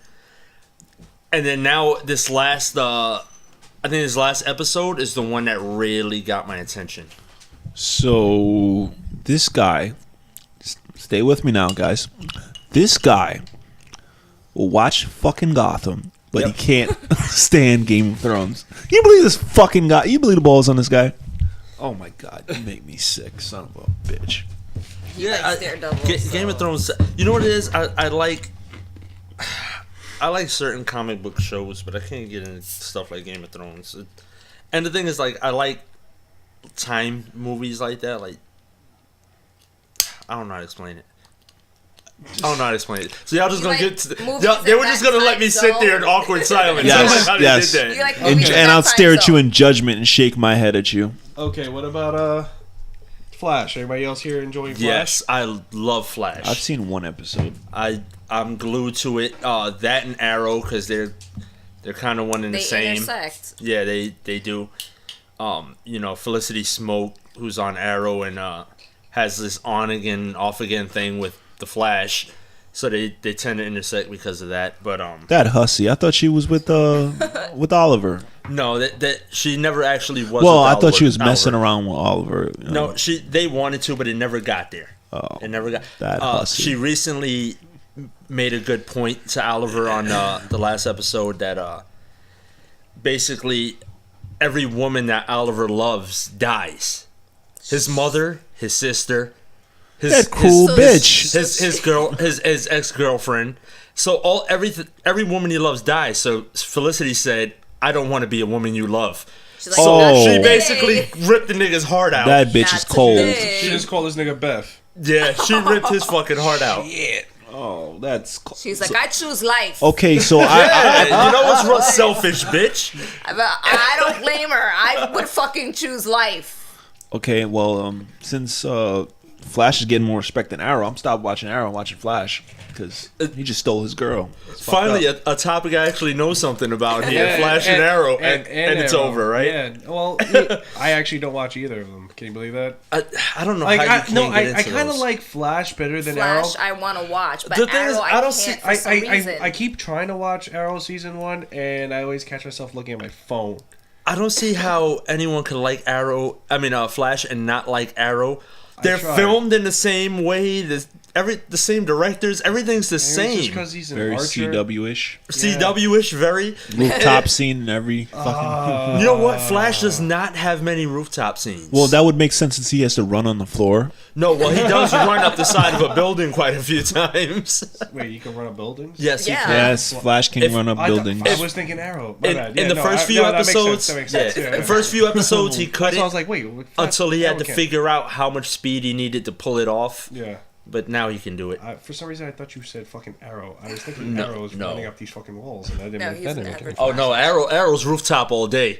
And then now this last, I think this last episode is the one that really got my attention. So this guy, stay with me now, guys. This guy will watch fucking Gotham, but he can't stand Game of Thrones. You believe this fucking guy? You believe the balls on this guy? Oh my god, you make me sick, son of a bitch. likes Daredevil, Game of Thrones. You know what it is? I like certain comic book shows, but I can't get into stuff like Game of Thrones. And the thing is, like, I like time movies like that. Like, I don't know how to explain it. So y'all just You gonna like get to movies they were in just that gonna let time me sit there in zone? awkward silence. Yes, That's how they yes. did that. You like And, movies in and that I'll time stare at you zone. in judgment and shake my head at you. Okay, what about Flash? Everybody else here enjoying Flash? Yes, I love Flash. I've seen one episode. I'm glued to it. That and Arrow, because they're kind of one and They the same. intersect. Yeah, they do. Felicity Smoke, who's on Arrow and has this on again, off again thing with the Flash. So they tend to intersect because of that. But That hussy. I thought she was with Oliver. no, that she never actually was. Well, with I thought she was Oliver. messing around with Oliver. you know. No, they wanted to, but it never got there. Oh, It never got. that hussy. She recently made a good point to Oliver on the last episode that basically every woman that Oliver loves dies. His mother, his sister, that cool bitch. his ex-girlfriend. So every woman he loves dies. So Felicity said, "I don't want to be a woman you love." She's like, Oh. "Not She today." basically ripped the nigga's heart out. That bitch is Not cold. today. She just called this nigga Beth. Yeah, she ripped his fucking heart out. Oh, that's cold. She's like, I choose life. Okay, so Hey, you know what's real selfish, bitch? But I don't blame her. I would fucking choose life. okay, well, since Flash is getting more respect than Arrow, I'm stopped watching Arrow and watching Flash because he just stole his girl. It's fucked Finally, up. a topic I actually know something about here. Yeah, Flash and Arrow, and it's Arrow. over, right? Yeah. Well, I actually don't watch either of them. Can you believe that? I don't know Like, how you I can't get into kind of those. like Flash better than Flash, Arrow. I want to watch, but The thing Arrow, is, I I don't can't see- for some reason. I keep trying to watch Arrow season 1, and I always catch myself looking at my phone. I don't see how anyone could like Flash and not like Arrow. They're tried. filmed in the same way. the same directors. Everything's the Just same. because he's an Very archer. CW-ish. CW-ish, very. Rooftop scene in every fucking... You know what? Flash does not have many rooftop scenes. Well, that would make sense since he has to run on the floor. No, well, he does run up the side of a building quite a few times. Wait, you can run up buildings? Yes, Yeah. he can. Yes, Flash can run up buildings. I was thinking Arrow. My bad. In the no, first few that makes sense, episodes, that makes sense. the first few episodes, he That's why I couldn't was like, wait. until he had Arrow to can't. figure out how much speed he needed to pull it off. Yeah. But now he can do it. For some reason, I thought you said fucking Arrow. I was thinking Arrow was no. running up these fucking walls, and I didn't No, make he's that an image. average. Oh no, Arrow's rooftop all day.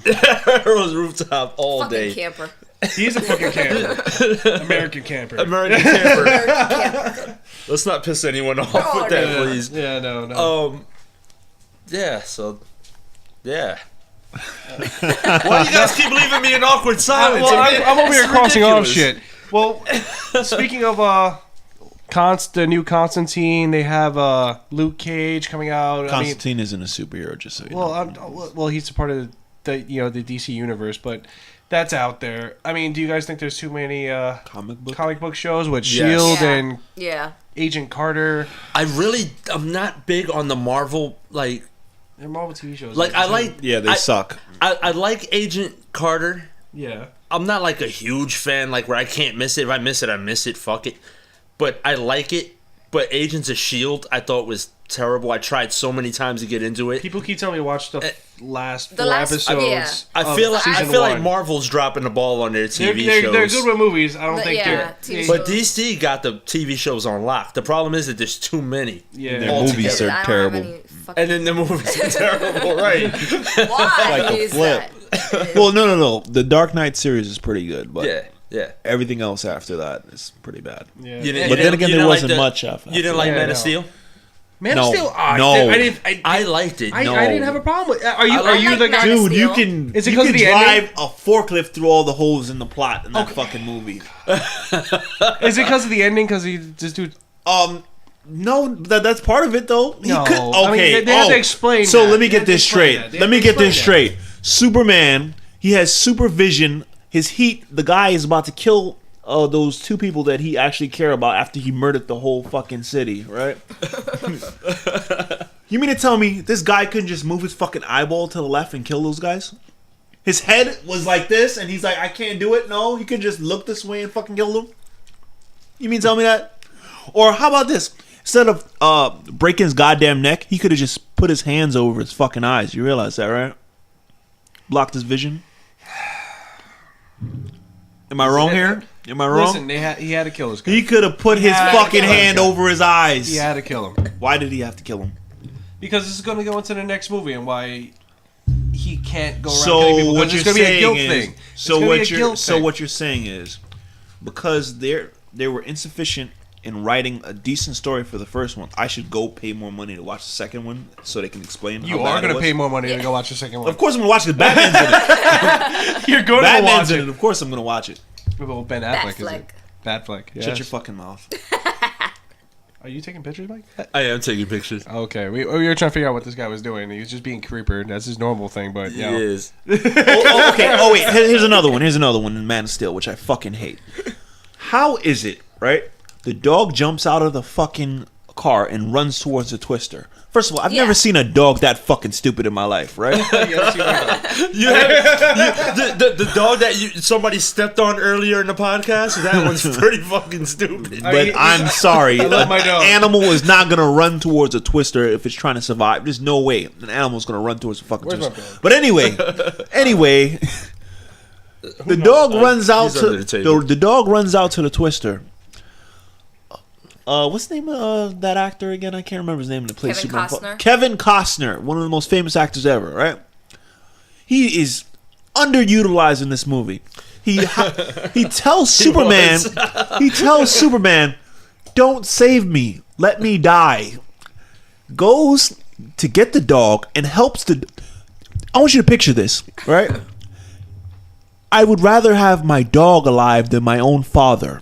Arrow's rooftop all Fucking day. camper. He's a fucking camper. American camper. American camper. Camper. Let's not piss anyone off Oh, with that, no. please. Yeah, no. Yeah. So, yeah. Why you guys keep leaving me in awkward silence? I'm over here It's crossing off ridiculous. shit. Well, speaking of the new Constantine, they have Luke Cage coming out. Constantine isn't a superhero, just so you know. Well, he's a part of the the DC universe, but that's out there. I mean, do you guys think there's too many Comic book? comic book shows with Yes. Shield Yeah. and Yeah. Agent Carter? I'm not big on the Marvel, like They're Marvel TV shows. I like. Yeah, they suck. I like Agent Carter. Yeah. I'm not like a huge fan, like where I can't miss it. If I miss it, I miss it. Fuck it. But I like it. But Agents of S.H.I.E.L.D. I thought was terrible. I tried so many times to get into it. People keep telling me to watch the last the four last- episodes. yeah. I feel season like one. Marvel's dropping the ball on their TV They're shows. good with movies. I don't think Yeah, they're. TV But shows. DC got the TV shows on lock. The problem is that there's too many. Yeah. Their All movies together. are I don't terrible. have any fucking... And then the movies are terrible, right? Why Like a is flip. that? Well, no. The Dark Knight series is pretty good, but Yeah. everything else after that is pretty bad. Yeah. You didn't- But you then didn't- again, you there didn't wasn't like much after You didn't like Yeah, Man no. of Steel? Man No. of Steel. No. I liked it. I No. didn't have a problem with. Are you? I Are you like the Man guy? of Dude, you Steel. can Is it you 'cause can of the drive ending? a forklift through all the holes in the plot in that fucking movie. Is it because of the ending? Because he just do. No, that's part of it though. He No. could, I mean, okay, they have to explain So that. let me They get have to this explain straight. that. They Let have me to get this explain straight. Superman, he has supervision. His heat. The guy is about to kill those two people that he actually care about after he murdered the whole fucking city, right? You mean to tell me this guy couldn't just move his fucking eyeball to the left and kill those guys? His head was like this, and he's like, I can't do it. No, he could just look this way and fucking kill them. You mean to tell me that? Or how about this? Instead of breaking his goddamn neck, he could have just put his hands over his fucking eyes. You realize that, right? Blocked his vision. Am I wrong here? Am I wrong? Listen, he had to kill this guy. He could have put his had to fucking kill him. hand over his eyes. He had to kill him Why did he have to kill him? because this is going to go into the next movie and why he can't go around So killing people. what Because you're it's going to be a saying guilt is, thing. so It's gonna be what a you're guilt so thing. what you're saying is, because they were insufficient in writing a decent story for the first one, I should go pay more money to watch the second one so they can explain. You how are bad going it to was. pay more money to go watch the second one. Of course, I'm gonna watch it. Batman's in it. You're going to Batman's watch in it. it. Of course, I'm gonna watch it. Well, Ben Affleck is Batfleck. it? Batfleck. Yes. Shut your fucking mouth. Are you taking pictures, Mike? I am taking pictures. Okay, we were trying to figure out what this guy was doing. He was just being creeper. That's his normal thing, but He you know. is. Okay. Oh wait, here's another one. Here's another one in Man of Steel, which I fucking hate. How is it, right? The dog jumps out of the fucking car and runs towards the Twister. First of all, I've Yeah. never seen a dog that fucking stupid in my life, right? You have the dog that somebody stepped on earlier in the podcast. That one's pretty fucking stupid. But I'm sorry, love my an dog. animal is not gonna run towards a Twister if it's trying to survive. There's no way an animal's gonna run towards a fucking Where's my Twister. dog? But anyway, the dog runs out He's to under the table. the dog runs out to the Twister. What's the name of that actor again? I can't remember his name. That plays Kevin Superman. Costner? Kevin Costner, one of the most famous actors ever, right? He is underutilized in this movie. He tells Superman, he tells Superman, "Don't save me, let me die." Goes to get the dog and helps the. I want you to picture this, right? I would rather have my dog alive than my own father.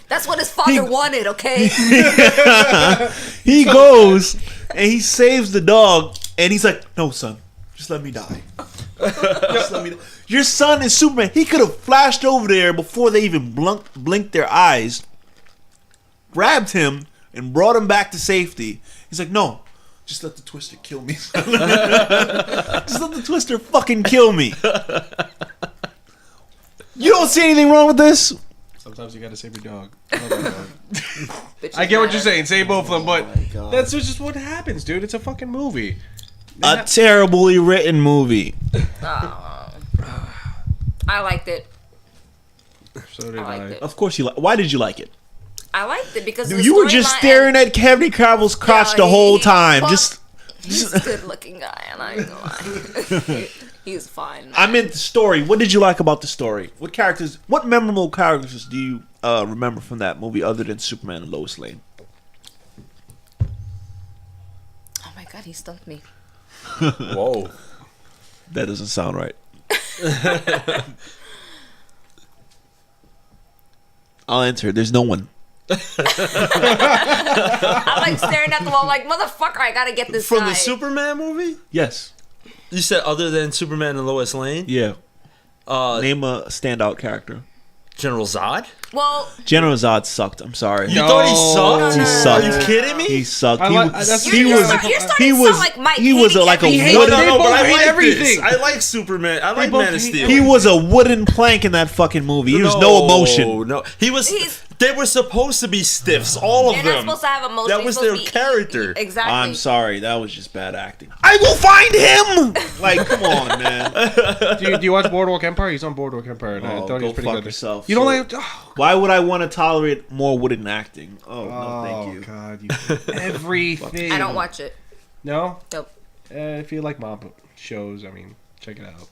That's what his father wanted, okay? He goes and he saves the dog, and he's like, "No, son, just let me die." Just let me know. Your son is Superman. He could have flashed over there before they even blinked their eyes, grabbed him, and brought him back to safety. He's like, no, just let the Twister kill me. Just let the Twister fucking kill me. You don't see anything wrong with this? Sometimes you gotta save your dog. I love that dog. I get what you're saying. Save both of them, but that's just what happens, dude. It's a fucking movie. A terribly written movie. I liked it. So did I liked it. Of course you like. Why did you like it? I liked it because You were just staring at Henry Cavill's crotch the whole time. He's a good looking guy, and I ain't gonna lie. He's fine. I meant the story. What did you like about the story? What memorable characters do you remember from that movie other than Superman and Lois Lane? Oh my god, he stumped me. Whoa. That doesn't sound right. I'll answer. There's no one. I'm like staring at the wall, like, motherfucker, I gotta get this From guy. the Superman movie? Yes. You said other than Superman and Lois Lane? Yeah. Name a standout character. General Zod? Well, General Zod sucked. I'm sorry. You thought he sucked? He sucked. Are you kidding me? He sucked. You're starting to sound like Mike. He was like a hates wooden. They both I hate like everything. this. I like Superman. I like both Man of hate Steel. He was a wooden plank in that fucking movie. He was no emotion. No, he was. They were supposed to be stiffs, all of they're them. not supposed to have emotion. That was their character. Exactly. I'm sorry, that was just bad acting. I will find him. Like, come on, man. Do you watch Boardwalk Empire? He's on Boardwalk Empire. And I thought he was go pretty fuck good. yourself. You don't So, like? Oh, why would I want to tolerate more wooden acting? Oh, no, thank you. God, you everything. I don't watch it. No. Nope. If you like mob shows, I mean, check it out.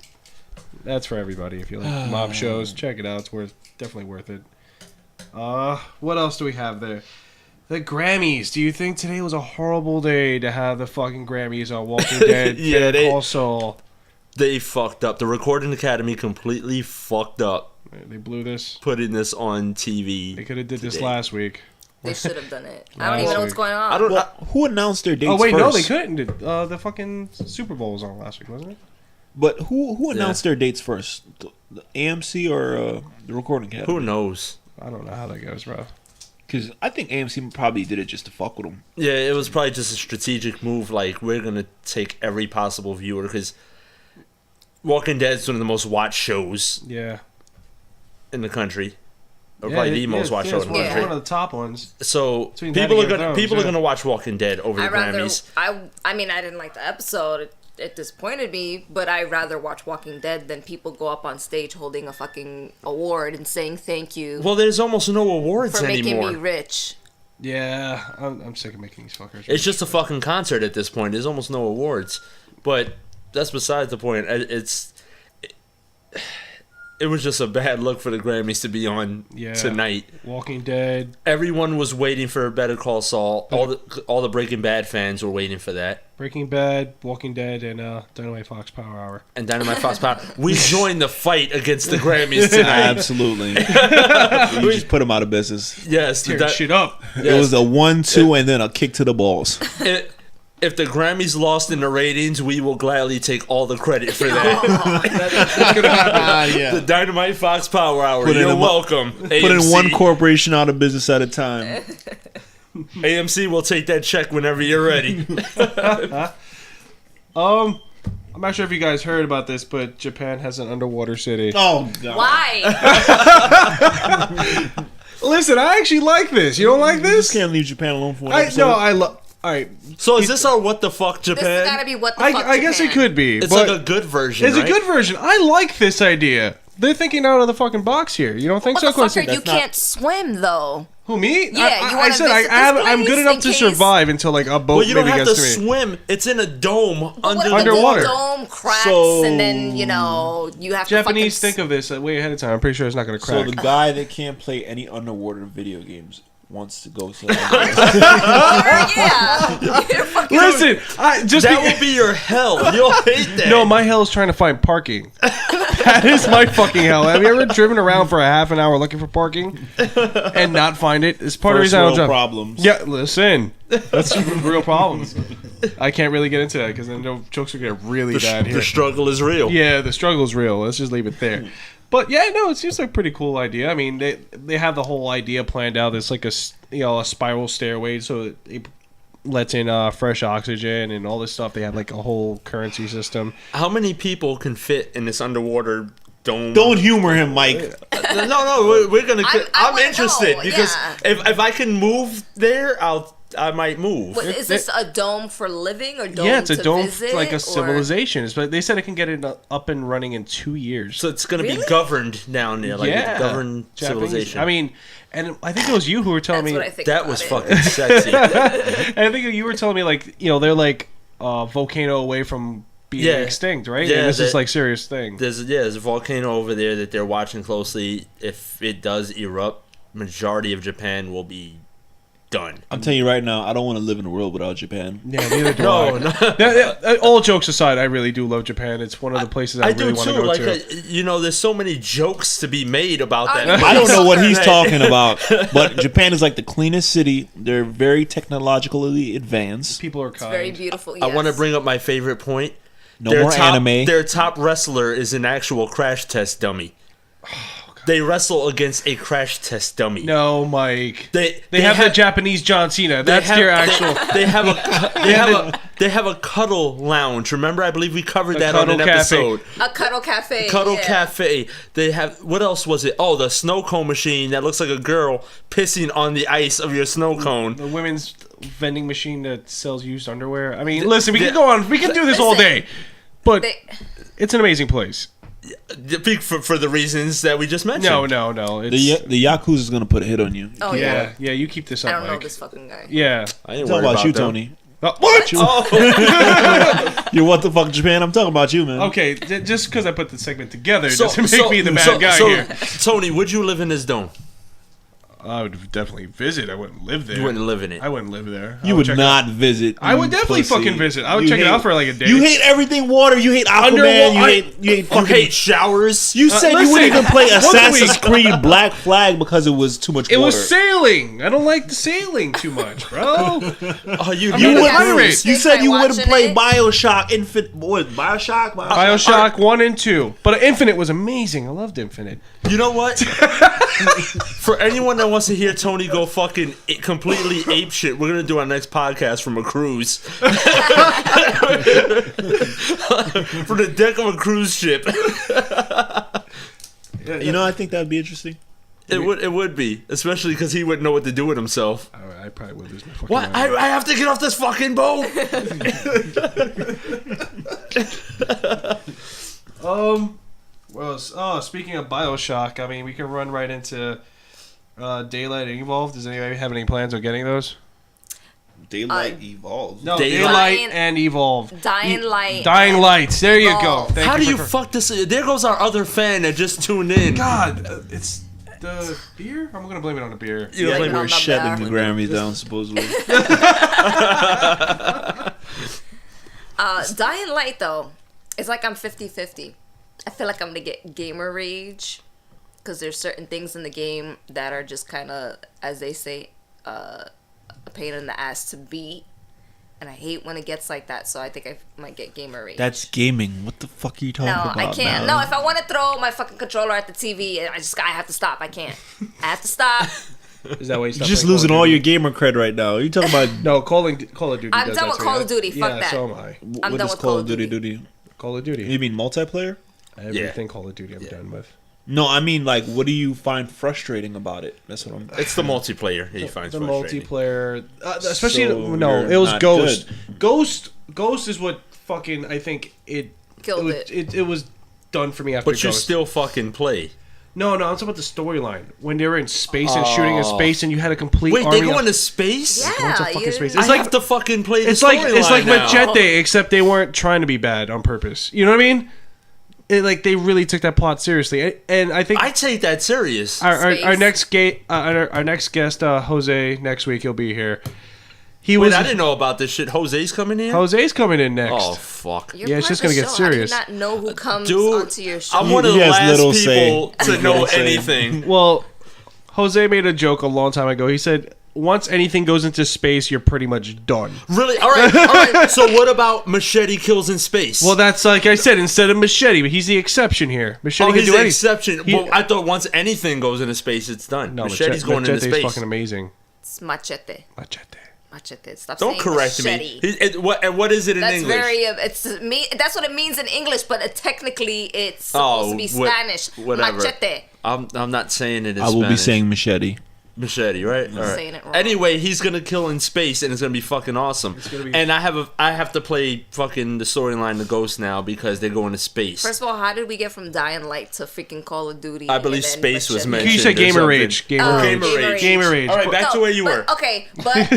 That's for everybody. If you like mob shows, check it out. It's definitely worth it. What else do we have there? The Grammys. Do you think today was a horrible day to have the fucking Grammys on Walking Dead? Yeah, Better Call Saul. They fucked up. The Recording Academy completely fucked up They blew this. putting this on TV. They could have did this today. last week. They should have done it. I don't even know what's going on. I don't. Well, who announced their dates Oh wait, first? no, they couldn't. The fucking Super Bowl was on last week, wasn't it? But who announced their dates first? The AMC or the Recording Academy? Who knows? I don't know how that goes, bro. Because I think AMC probably did it just to fuck with them. Yeah, it was probably just a strategic move. Like, we're gonna take every possible viewer because Walking Dead is one of the most watched shows Yeah. in the country, or probably the most watched show in the It's country. one of the top ones. So Between that people and are Game of gonna Thrones, yeah. watch Walking Dead over the Grammys. I mean, I didn't like the episode. It disappointed me, but I'd rather watch Walking Dead than people go up on stage holding a fucking award and saying thank you Well, there's almost no awards for making anymore. me rich. Yeah, I'm sick of making these fuckers. It's just a fucking concert at this point. There's almost no awards, but that's besides the point. It was just a bad look for the Grammys to be on tonight. Walking Dead. Everyone was waiting for Better Call Saul. All the Breaking Bad fans were waiting for that. Breaking Bad, Walking Dead, and Dynamite Fox Power Hour. And Dynamite Fox Power. We joined the fight against the Grammys tonight. Absolutely. You just put them out of business. Yes, Tear shit up. It was a 1-2 and then a kick to the balls. If the Grammys lost in the ratings, we will gladly take all the credit for that. That's gonna happen. Yeah. The Dynamite Fox Power Hour. Put in You're a- welcome. Put in AMC. one corporation out of business at a time. AMC will take that check whenever you're ready. I'm not sure if you guys heard about this, but Japan has an underwater city. Oh, God. Why? Listen, I actually like this. You don't like You this? just can't leave Japan alone for one I episode. no, I love. All right, So is this our what the fuck This has Japan? gotta be what the fuck I guess it Japan. could be. It's but like a good version. It's right? a good version. I like this idea. They're thinking out of the fucking box here. You don't think so? Quincy? Motherfucker, you can't swim though. Who me? Yeah, you I wanna said visit this I'm place good enough in to case- survive until like a boat Well, you don't maybe have gets to to me. swim. It's in a dome But what if Underwater. the dome cracks So- and then you know you have Japanese to think of this way ahead of time. I'm pretty sure it's not going to So crack. the guy that can't play any underwater video games wants to go to yeah. You're fucking Listen, That will be your hell. You'll hate that. No, my hell is trying to find parking. That is my fucking hell. Have you ever driven around for a half an hour looking for parking and not find it? It's part of the First reason I don't world drive. problems. Yeah, listen. That's real problems. I can't really get into that because then the jokes will get really bad here. The struggle is real. Yeah, the struggle's real. Let's just leave it there. But yeah, no, it seems like a pretty cool idea. I mean, they have the whole idea planned out. It's like a spiral stairway, so it lets in fresh oxygen and all this stuff. They have like a whole currency system. How many people can fit in this underwater dome? Don't humor him, Mike. No, we're gonna. I'm wanna interested know, because yeah. if I can move there, I might move. What, is this a dome for living or dome Yeah, it's a to dome visit, for like or- a civilization. But they said it can get it up and running in 2 years. So it's gonna be Really? governed down there, like a governed Japanese. civilization. I mean, and I think it was you who were telling That's me. what I think that about was it. fucking sexy. And I think you were telling me like they're like a volcano away from being Yeah. extinct, right? Yeah, and this is that- like serious thing. There's a volcano over there that they're watching closely. If it does erupt, majority of Japan will be done. I'm telling you right now, I don't want to live in a world without Japan. Yeah, neither do No, I. no. All jokes aside, I really do love Japan. It's one of the places I really do want to too. go Like, to. there's so many jokes to be made about that. I I don't know what he's Hey. talking about, but Japan is like the cleanest city. They're very technologically advanced. People are It's kind. very beautiful. I want to yes. bring up my favorite point. No more anime. Their top wrestler is an actual crash test dummy. They wrestle against a crash test dummy. No, Mike. They have the Japanese John Cena. That's their actual. They have a cuddle lounge. Remember, I believe we covered A that on an cuddle cafe. episode. a cuddle cafe. Cuddle yeah. Cafe. They have, what else was it? Oh, the snow cone machine that looks like a girl pissing on the ice of your snow cone. The women's vending machine that sells used underwear. I mean, listen, we can go on. We can do this all day, but They- it's an amazing place. For the reasons that we just mentioned. No. It's, The Yakuza is gonna put a hit on you. Oh yeah. yeah. You keep this I up, don't know Mike. this fucking guy. Yeah. I ain't I'm talking worried about you, them. Tony. What? You're what the fuck, Japan? I'm talking about you, man. Okay, just because I put the segment together So- doesn't make so- me the bad so- guy so, here. Tony, would you live in this dome? I would definitely visit. I wouldn't live there. You wouldn't live in it. I wouldn't live there. I You would check not visit. I would you definitely pussy. fucking visit. I would You check it hate- out for like a day. You hate everything water. You hate Aquaman. Underwater- You hate You fucking. hate showers? You said you listen, wouldn't even play once a Assassin's week- Creed Black Flag because it was too much It water. was sailing. I don't like the sailing too much, bro. Oh, You not would. a pirate. You Think said by you wouldn't watching play it? Bioshock Infinite. What? Bioshock. Bioshock 1 and 2. But Infinite was amazing. I loved Infinite. You know what? For anyone that wants to hear Tony go fucking completely ape shit, we're gonna do our next podcast from a cruise. From the deck of a cruise ship. You know, I think that'd be interesting. It would be, especially because he wouldn't know what to do with himself. I probably would lose my fucking What? mind. I have to get off this fucking boat. Well, speaking of Bioshock, I mean, we can run right into Daylight and Evolve. Does anybody have any plans on getting those? Daylight evolves. No, Daylight Daylight and Evolve. Dying Light. Dying Lights. There you go. Evolve. Thank How do you for- fuck this? There goes our other fan that just tuned in. God, it's the beer? I'm going to blame it on the beer. You Yeah, blame they it were on the shutting bear. the Grammys down, supposedly. Dying Light, though, it's like I'm 50-50. I feel like I'm going to get gamer rage because there's certain things in the game that are just kind of, as they say, a pain in the ass to beat. And I hate when it gets like that, so I think I might get gamer rage. That's gaming. What the fuck are you talking No, about? I can't. Madeline? No, if I want to throw my fucking controller at the TV, I have to stop. I can't. I have to stop. Is that why you You're stopped just playing losing Call all of your Duty? gamer cred right now. You talking about No, Call of Duty I'm does done that with to Call you. of Duty. Fuck yeah, that. so am I. I'm what done does with Call of Duty do to you? Call of Duty. You mean multiplayer? Everything Call of Duty I'm done with. No, I mean like, what do you find frustrating about it? That's what I'm. It's the multiplayer he finds The frustrating. multiplayer, especially So no, you're it was not Ghost. good. Ghost is what fucking I think it Killed It was done for me after But you Ghost. still fucking play. No, I'm talking about the storyline when they were in space and shooting in space, and you had a complete Wait, army. they go of- into space? Yeah, Going to fucking you- space. I It's like have to fucking play the it's like storyline now. Machete, except they weren't trying to be bad on purpose. You know what I mean? They really took that plot seriously, and I think I take that serious. our Space. next guest Jose next week he'll be here. He Wait, was I didn't know about this shit. Jose's coming in? Jose's coming in next. Oh, fuck. You're Yeah, it's part just of gonna the get show. serious. I do not know who comes Dude, onto your show. I'm one of He the has last little people say. to know Little say. anything. Well, Jose made a joke a long time ago. He said once anything goes into space, you're pretty much done. Really? All right. So what about Machete kills in space? Well, that's like I said, instead of Machete, but he's the exception here. Machete can he's do the anything. exception. Well, I thought once anything goes into space, it's done. No, Machete's going into Machete's space. fucking amazing. It's machete. Machete. Machete. Stop Don't saying correct machete. me. What is it in That's English? very. That's what it means in English, but technically it's supposed to be Spanish. Whatever. Machete. I'm not saying it in I will be Spanish. saying machete. Machete, right? All right. Saying it wrong. Anyway, he's gonna kill in space, and it's gonna be fucking awesome. And I have to play fucking the storyline, the Ghost now because they're going to space. First of all, how did we get from Dying Light to freaking Call of Duty? I believe and then space was Machete? mentioned. You said There's Gamer something- Rage. Gamer Rage. Gamer Rage. All right, back to where you were. Okay, but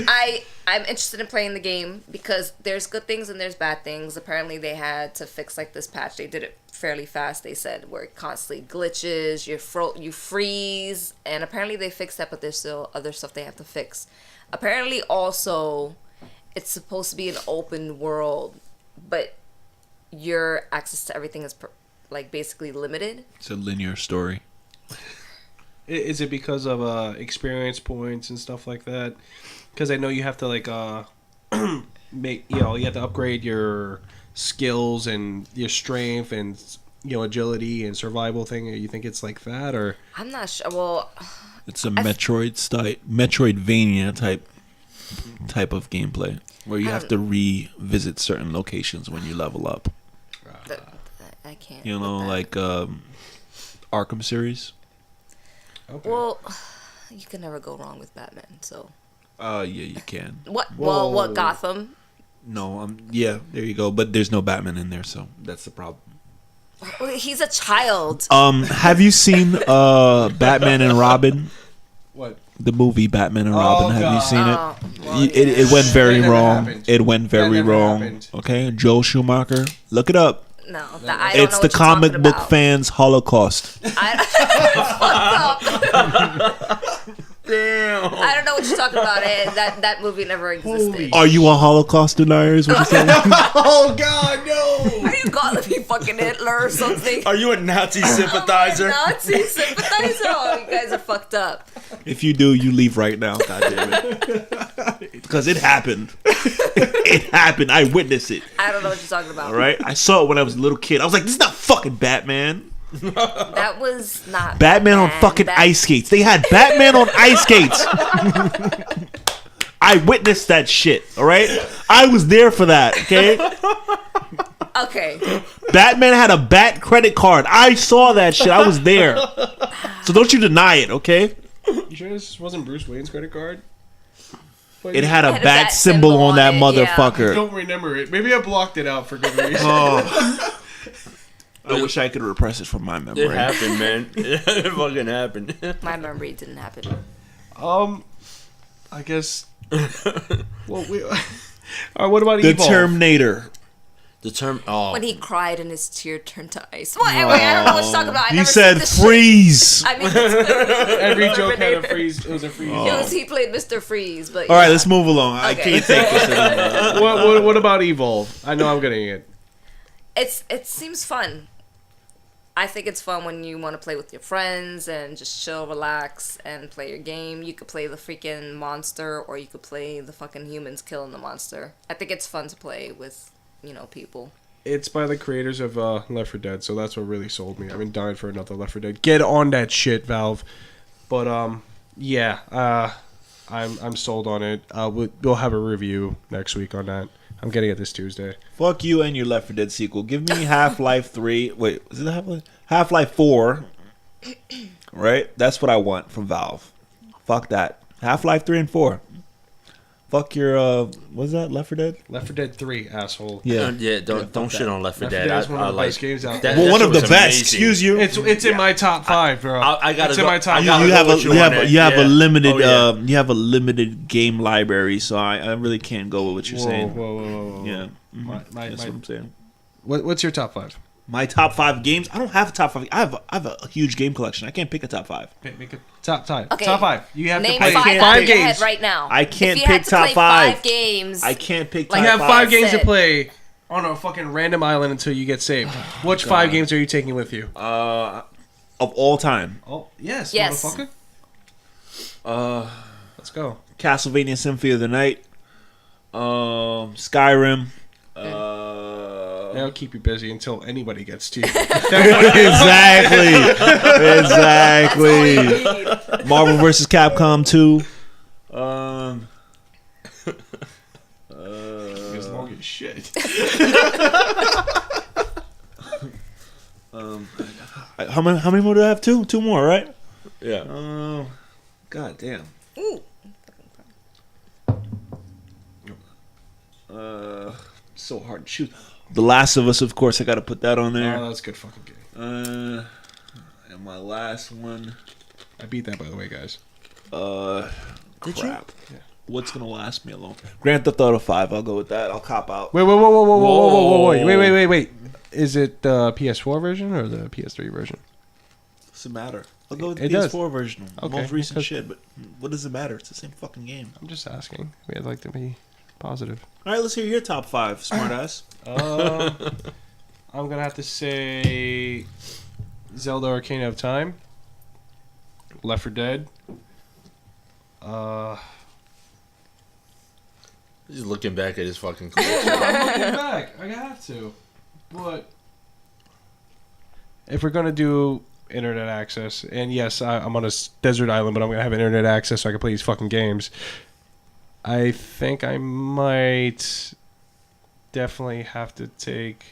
I'm interested in playing the game because there's good things and there's bad things. Apparently, they had to fix like this patch. They did it fairly fast. They said where it constantly glitches, you freeze, and apparently they fixed that. But there's still other stuff they have to fix. Apparently, also, it's supposed to be an open world, but your access to everything is like basically limited. It's a linear story. Is it because of experience points and stuff like that? Because I know you have to like make you have to upgrade your skills and your strength and agility and survival thing. You think it's like that or? I'm not sure. Well, It's a Metroidvania type of gameplay where you have to revisit certain locations when you level up. I can't. You know, like Arkham series. Okay. Well, you can never go wrong with Batman. So Yeah, you can. what? Whoa. Well, what Gotham? No, yeah, there you go. But there's no Batman in there, so that's the problem. Well, he's a child. Have you seen Batman and Robin? What? The movie Batman and Robin. Have you seen it? Well, It went very That never wrong. happened. It went very never wrong. happened. Okay, Joel Schumacher. Look it up. no, I don't It's know the what you're comic talking book about. fans' Holocaust. I don't know what you're talking about. That movie never existed. Are you a Holocaust denier? Is what you're saying? Oh God, no! Are you calling me fucking Hitler or something? Are you a Nazi sympathizer? Nazi sympathizer? Oh, you guys are fucked up. If you do, you leave right now. God damn it! Because it happened. It happened. I witnessed it. I don't know what you're talking about. All right. I saw it when I was a little kid. I was like, "This is not fucking Batman." That was not Batman on fucking ice skates. They had Batman on ice skates. I witnessed that shit. All right. I was there for that. Okay. Okay. Batman had a Bat credit card. I saw that shit. I was there. So don't you deny it, okay? You sure this wasn't Bruce Wayne's credit card? But It had a had bat symbol on that it, yeah. I motherfucker. don't remember it. Maybe I blocked it out for good reason. Oh. I wish I could repress it from my memory. It happened, man. It fucking happened. My memory didn't happen. I guess. Well, all right. What about The Evolve? Terminator. The term. Oh, When he cried and his tear turned to ice. Well, anyway, I don't know what you're talking about. I He never said seen this shit. freeze. I mean, it's Every joke had a freeze. It was a freeze. he played Mr. Freeze, but All right, yeah. let's move along. I Okay. can't take this anymore. What about Evolve? I know I'm getting it. It seems fun. I think it's fun when you want to play with your friends and just chill, relax, and play your game. You could play the freaking monster, or you could play the fucking humans killing the monster. I think it's fun to play with, people. It's by the creators of Left 4 Dead, so that's what really sold me. I've been dying for another Left 4 Dead. Get on that shit, Valve. But yeah, I'm sold on it. We'll have a review next week on that. I'm getting it this Tuesday. Fuck you and your Left 4 Dead sequel. Give me Half-Life 3. Wait, is it Half-Life? Half-Life 4. Right? That's what I want from Valve. Fuck that. Half-Life 3 and 4. Fuck your, what's that? Left 4 Dead? Left 4 Dead 3, asshole. Yeah. don't shit on Left 4 Left 4 Dead. Dead is one of the best games out there. Well, that one shit of the was best. amazing. Excuse you. It's in my top 5, bro. I gotta it's go. in my top I gotta You go have with a you on that. you have a Yeah. limited Oh, yeah. you have a limited game library, so I really can't go with what you're saying. Whoa. Yeah, My, that's what I'm saying. what's your top 5? My top 5 games. I don't have a top 5. I have a huge game collection. I can't pick a top 5. Make a top 5. Okay. Top 5. You have Name to play five, can't out pick- of your head games. right now. I can't if you pick had to top play 5. games. I can't pick. You top have 5. 5 games to That's it. play on a fucking random island until you get saved. Which 5 games are you taking with you? Of all time. Oh, yes, Yes. motherfucker. Let's go. Castlevania Symphony of the Night. Skyrim. That'll keep you busy until anybody gets to you. Exactly. Marvel vs. Capcom 2. As long as shit. How many more do I have? Two more, right? Yeah. God damn. Ooh. So hard to choose. The Last of Us, of course, I got to put that on there. Oh, that's a good fucking game. And my last one. I beat that, by the way, guys. Did you? Crap. Yeah. What's gonna last me alone? Grand Theft Auto 5. I'll go with that. I'll cop out. Wait. Wait. Is it the PS4 version or the PS3 version? What's the matter? I'll go with the It does. PS4 version. Okay. Most recent Because- shit, but what does it matter? It's the same fucking game. I'm just asking. I'd like to be positive. All right, let's hear your top 5, smartass. I'm gonna have to say Zelda Ocarina of Time, Left 4 Dead. He's looking back at his fucking collection. I'm looking back. I have to. But if we're gonna do internet access, and yes, I'm on a desert island, but I'm gonna have internet access so I can play these fucking games. I think I might definitely have to take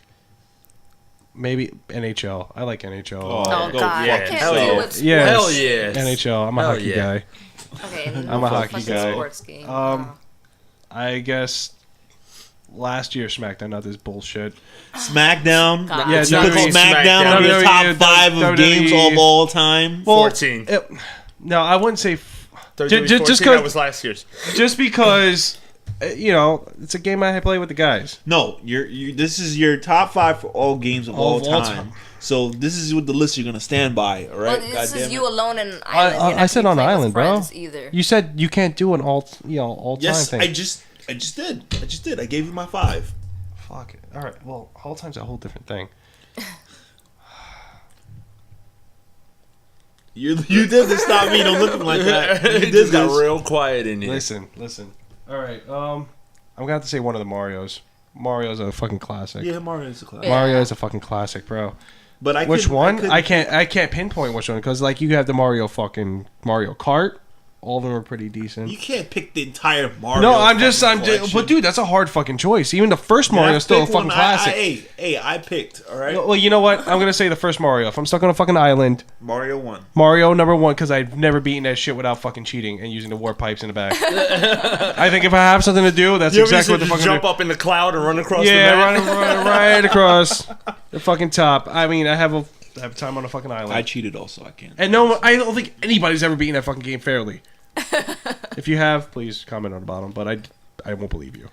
maybe NHL. I like NHL. Oh, go God. yeah. I can't Hell deal yeah. with sports. Yes. Hell yes. NHL. I'm a Hell hockey yeah. guy. Okay, I'm a hockey fucking guy. sports game. I guess last year SmackDown, not this bullshit. SmackDown. God. Yeah, You put WWE. SmackDown on your WWE, top 5 of WWE. games of all time. Well, 14. No, I wouldn't say. WWE just 14, 'cause- that was last year's. Just because, it's a game I play with the guys. No, this is your top 5 for all games of all Of all time. time. So this is what the list you're gonna stand by. All right. Well, this God is damn you it. alone in an island. You're not I said gonna on be the playing with island, bro. friends Either. You said you can't do an all time Yes, thing. I just did. I gave you my 5. Fuck it. All right. Well, all time's a whole different thing. You did to stop me. Don't look at me like that. You He did just got this. real quiet in here. Listen. All right. I'm gonna have to say one of the Marios. Mario's a fucking classic. Yeah, Mario's a class. Yeah. Mario is a fucking classic, bro. But Which one? couldn't- I can't pinpoint which one because like you have the Mario Kart. All of them are pretty decent. You can't pick the entire Mario. No, collection. but dude, that's a hard fucking choice. Even the first Man, Mario I is still a picked fucking one. classic. I picked. All right, Well, you know what? I'm gonna say the first Mario. If I'm stuck on a fucking island, Mario 1. Mario number 1 because I've never beaten that shit without fucking cheating and using the warp pipes in the back. I think if I have something to do, that's You ever exactly used what to the just fucking jump up in the cloud and run across yeah, the map? run right across the fucking top. I mean, I have time on a fucking island. I cheated also. I can't. And no, I don't think anybody's ever beaten that fucking game fairly. If you have, please comment on the bottom. But I won't believe you.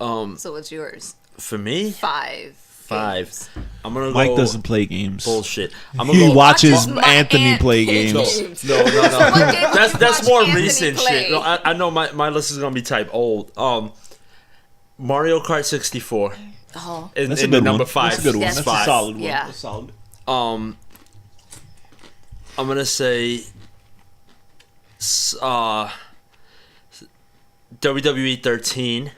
So what's yours? For me, 5. 5. games. I'm gonna Mike go doesn't play games. bullshit. I'm He gonna go watches My Anthony aunt play plays games. games. No. What game did you That's watch more Anthony recent play? shit. No, I know my list is gonna be type old. Mario Kart 64. Oh. In, That's a in good number one. 5. That's a good one. Yes. That's Five. a solid one. Yeah. That's solid. I'm gonna say WWE 13.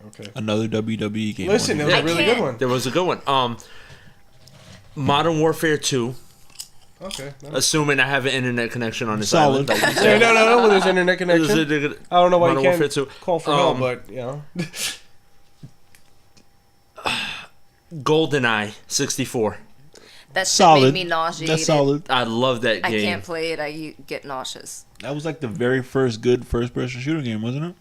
Okay. Another WWE game. Listen, it on was here. a really can't- good one. There was a good one. Modern Warfare 2. Okay. Assuming I have an internet connection on this Solid. island. like you Yeah, said. no. Well, there's internet connection. I don't know why Modern you Warfare can't 2. call for help, but you know. GoldenEye 64. That shit Solid. made me nauseated. That's solid. I love that I game. can't play it. I get nauseous. That was like the very first good first-person shooter game, wasn't it?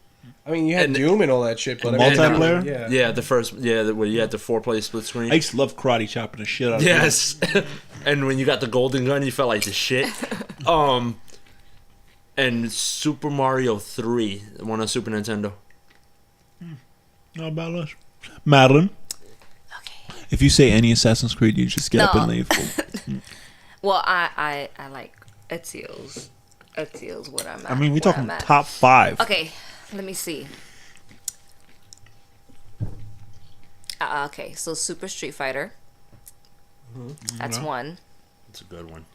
I mean, you had And- Doom and all that shit, but And I mean, multiplayer? Yeah. Yeah, the first. Yeah, where you had the 4-player split screen. I used to love karate chopping the shit out of Yes. And when you got the golden gun, you felt like the shit. And Super Mario 3, the one on Super Nintendo. Not bad, Lush. Madeline, Okay. if you say any Assassin's Creed, you just get up No. and leave. Well, I like Ezio's. Ezio's what I'm at. I mean, we're where talking I'm at. top 5. Okay, let me see. Okay, so Super Street Fighter. That's one. That's a good one.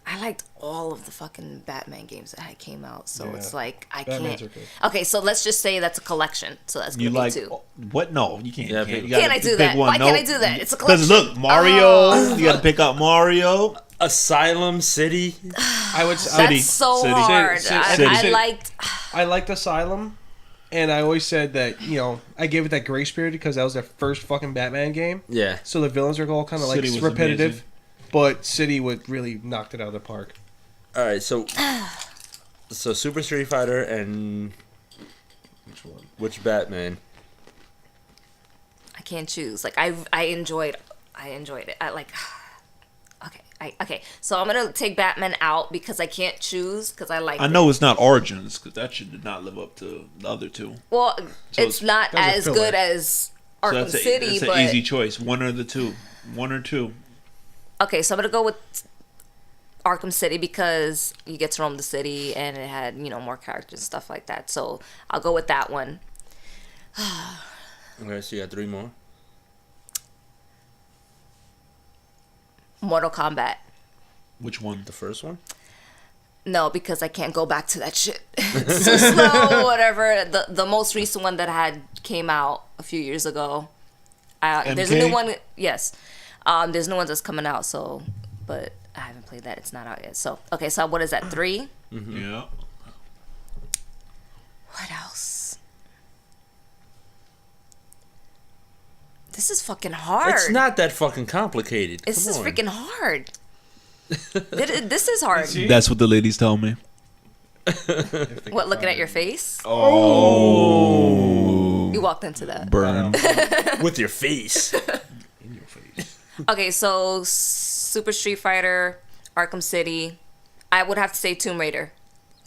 I I liked all of the fucking Batman games that had came out. So Yeah. it's like I Batman's can't. are good. Okay, so let's just say that's a collection. So that's You gonna like be 2. what? No, you can't. Yeah, you pick- can't. You gotta Can't I do pick that? one. Why No. can't I do that? It's a Because collection. look, Mario. Oh. You got to pick up Mario. Asylum City. I would. City. That's so City. hard. City. I City. liked. I liked Asylum, and I always said that I gave it that grace period because that was their first fucking Batman game. Yeah. So the villains are all kind of like City was repetitive, amazing. but City would really knocked it out of the park. All right, so Super Street Fighter and which Batman? I can't choose. Like I enjoyed it. I like. Okay. So I'm gonna take Batman out because I can't choose because I like. I know it's not Origins because that shit did not live up to the other two. Well, So it's not that was a as filler. good as So Arkham that's City, an but easy choice. One or the two. One or two. okay. So I'm gonna go with Arkham City because you get to roam the city and it had more characters and stuff like that. So I'll go with that one. Okay, so you got 3 more. Mortal Kombat. Which one? The first one. No, because I can't go back to that shit. It's too slow, whatever. The most recent one that had came out a few years ago. There's a MK? new one. Yes, there's new ones that's coming out. So, but I haven't played that. It's not out yet. So okay. So what is that? 3. Yeah. What else? This is fucking hard. It's not that fucking complicated. This Come is on. freaking hard. This is hard. That's what the ladies tell me. What? Looking at your face? Oh. You walked into that. Burn. with your face. In your face. Okay, so Super Street Fighter, Arkham City. I would have to say Tomb Raider.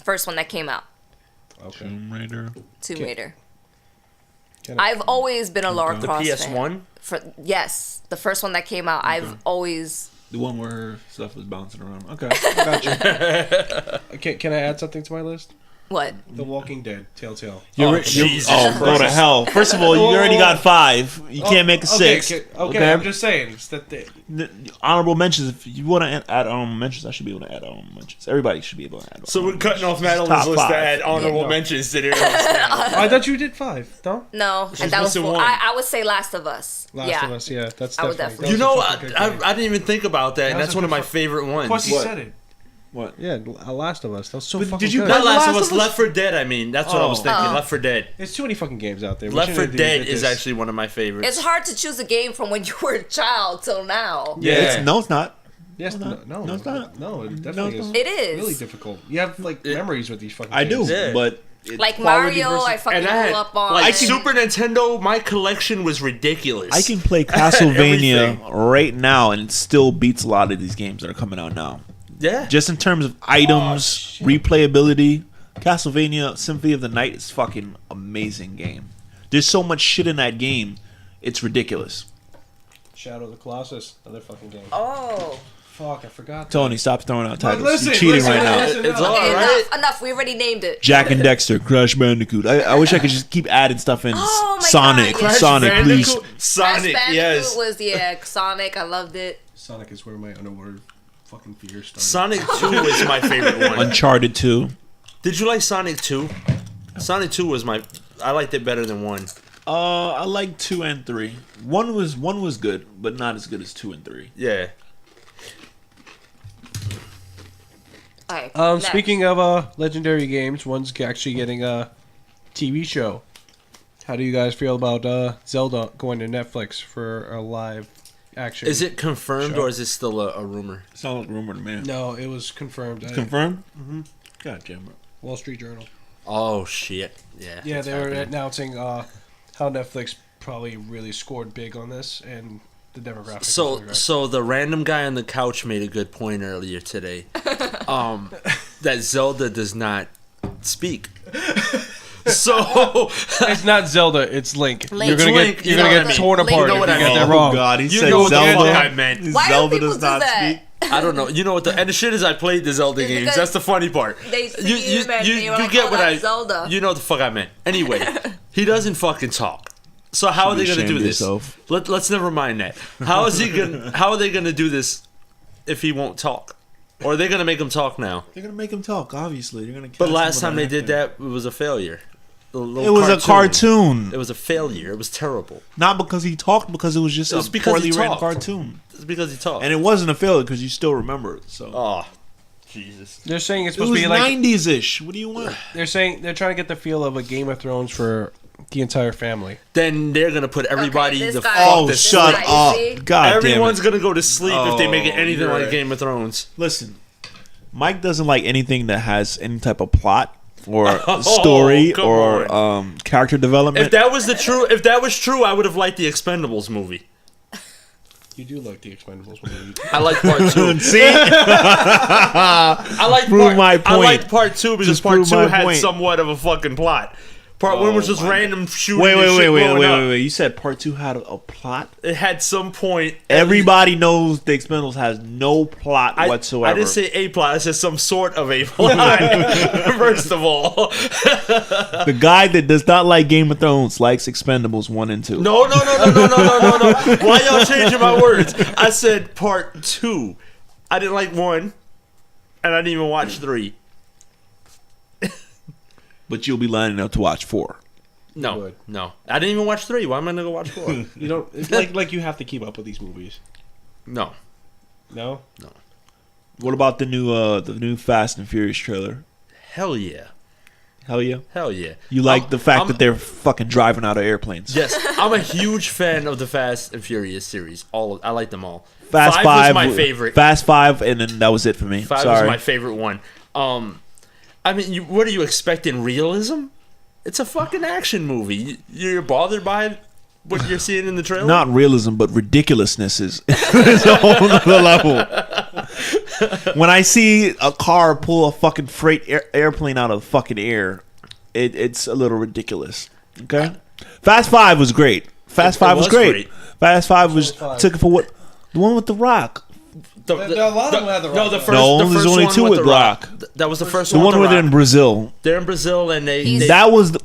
First one that came out. Okay. Tomb Raider. Tomb Okay. Raider. Can I- I've always been a Lara The Croft PS1. fan. Yes, the first one that came out. I've always. The one where her stuff was bouncing around. Okay, I got you. Can I add something to my list? What? The Walking Dead, Telltale. Jesus go to hell. First of all, you already got 5. You can't make a 6. Okay, I'm just saying. It's that Honorable mentions. If you want to add honorable mentions, I should be able to add honorable mentions. Everybody should be able to add. So we're honorable cutting off mentions. Madeline's Top list to 5. add honorable Yeah. mentions to their I thought you did 5. No. No, and that was missing 4. one. I would say Last of Us. Last of Us. Yeah, that's I would definitely. definitely- You know, that was a fucking good game. I didn't even think about that. And was that's a one of good my favorite ones. Of course, he What? said it. What? Yeah, Last of Us. That was so But fucking did you good. Not Last of Last Us, of Us? Left 4 Dead. I mean, that's what I was Oh. thinking. Oh. Left 4 Dead. There's too many fucking games out there. We Left 4 shouldn't Dead did is this. actually one of my favorites. It's hard to choose a game from when you were a child till now. Yeah. No, it's not. Yes, No, no, it's not. No, it No, definitely it's is. not. It is. Really difficult. You have memories with these fucking. I do, games. Yeah. but Like quality Mario, versus- I fucking And I had, grew up on. like, Super Nintendo, my collection was ridiculous. I can play Castlevania Everything. right now, and it still beats a lot of these games that are coming out now. Yeah. Just in terms of items, replayability, Castlevania Symphony of the Night is fucking amazing game. There's so much shit in that game, it's ridiculous. Shadow of the Colossus, another fucking game. Oh. Fuck, I forgot. Tony, stop throwing out titles. listen, You're cheating listen, right now. listen. It's Okay, all Okay, right. enough. We already named it. Jack and Dexter, Crash Bandicoot. I wish I could just keep adding stuff in. Oh my Sonic, God, yes. Sonic, please. Bandicoot, Crash Sonic, Bandicoot yes. was Sonic. I loved it. Sonic is where my underwater fucking fear started. Sonic 2 was my favorite one. Uncharted 2. Did you like Sonic 2? Sonic 2 was I liked it better than 1. I like 2 and 3. One was good, but not as good as 2 and 3. Yeah. All right. next. Speaking of legendary games, one's actually getting a TV show. How do you guys feel about Zelda going to Netflix for a live action? Is it confirmed Sure. or is it still a rumor? Sounds like rumor to me. No, it was confirmed. Confirmed? Mm-hmm. God damn it. Wall Street Journal. Oh shit! Yeah. Yeah, it's they were happening. announcing how Netflix probably really scored big on this and the demographics. is So, really right. so the random guy on the couch made a good point earlier today. That Zelda does not speak. So It's not Zelda, it's Link. Link. You're gonna Link, get you you're know gonna what I get mean. torn Link. apart You know if what you I get mean. that Oh wrong. God, he You said know what the Zelda. fuck I meant. Why do Zelda people does do not that? speak. I don't know. You know what the and the shit is? I played the Zelda It's games. because That's the funny part. they see him and you're like, get "Oh, what that's I Zelda." You know what the fuck I meant. Anyway, he doesn't fucking talk. So how are they gonna do this? Yourself. Let's never mind that. How are they gonna do this if he won't talk? Or they're gonna make him talk now. They're gonna make him talk. Obviously, they're gonna. But last time they did that, it was a failure. It was a cartoon. It was a failure. It was terrible. Not because he talked, because it was just a poorly written cartoon. It's because he talked. And it wasn't a failure because you still remember it. So. Oh, Jesus. They're saying it's It supposed was to be like 90s-ish. What do you want? they're saying they're trying to get the feel of a Game of Thrones for the entire family. Then they're gonna put everybody this the guy- fuck Oh, to shut sleep. up! see? God Everyone's damn it. gonna go to sleep if they make it anything you're like right. Game of Thrones. Listen, Mike doesn't like anything that has any type of plot or story come or character development. If that was true, I would have liked the Expendables movie. You do like the Expendables movie. I like part 2. See, I like Prove my I point. liked part 2 because Just part prove 2 my had point. somewhat of a fucking plot. Part 1 was just random shooting. wait. and shit blowing up. You said part 2 had a plot. It had some point. Everybody knows the Expendables has no plot whatsoever. I didn't say a plot. I said some sort of a plot. First of all, the guy that does not like Game of Thrones likes Expendables 1 and 2. no. Why y'all changing my words? I said part 2. I didn't like 1, and I didn't even watch 3. But you'll be lining up to watch 4. No, would. no. I didn't even watch 3. Why am I gonna go watch 4? You don't it's like you have to keep up with these movies. No. No? What about the new Fast and Furious trailer? Hell yeah. Hell yeah. Hell yeah. You like the fact I'm- that they're fucking driving out of airplanes. Yes, I'm a huge fan of the Fast and Furious series. I like them all. Fast 5 was my favorite. Fast 5, and then that was it for me. 5 Sorry. was my favorite one. I mean, what are you expecting? Realism? It's a fucking action movie. You're bothered by what you're seeing in the trailer? Not realism, but ridiculousness is a whole nother level. When I see a car pull a fucking freight airplane out of the fucking air, it's a little ridiculous. Okay? Fast 5 was great. Fast 5 was was great. great. Fast 5 was Fast 5. took it for what? The one with The Rock. A lot of them had The Rock. No, the No, first. No, the there's first only one 2 with The Rock. That was the first The one. one with with The in Rock. Brazil. They're in Brazil and they That was the...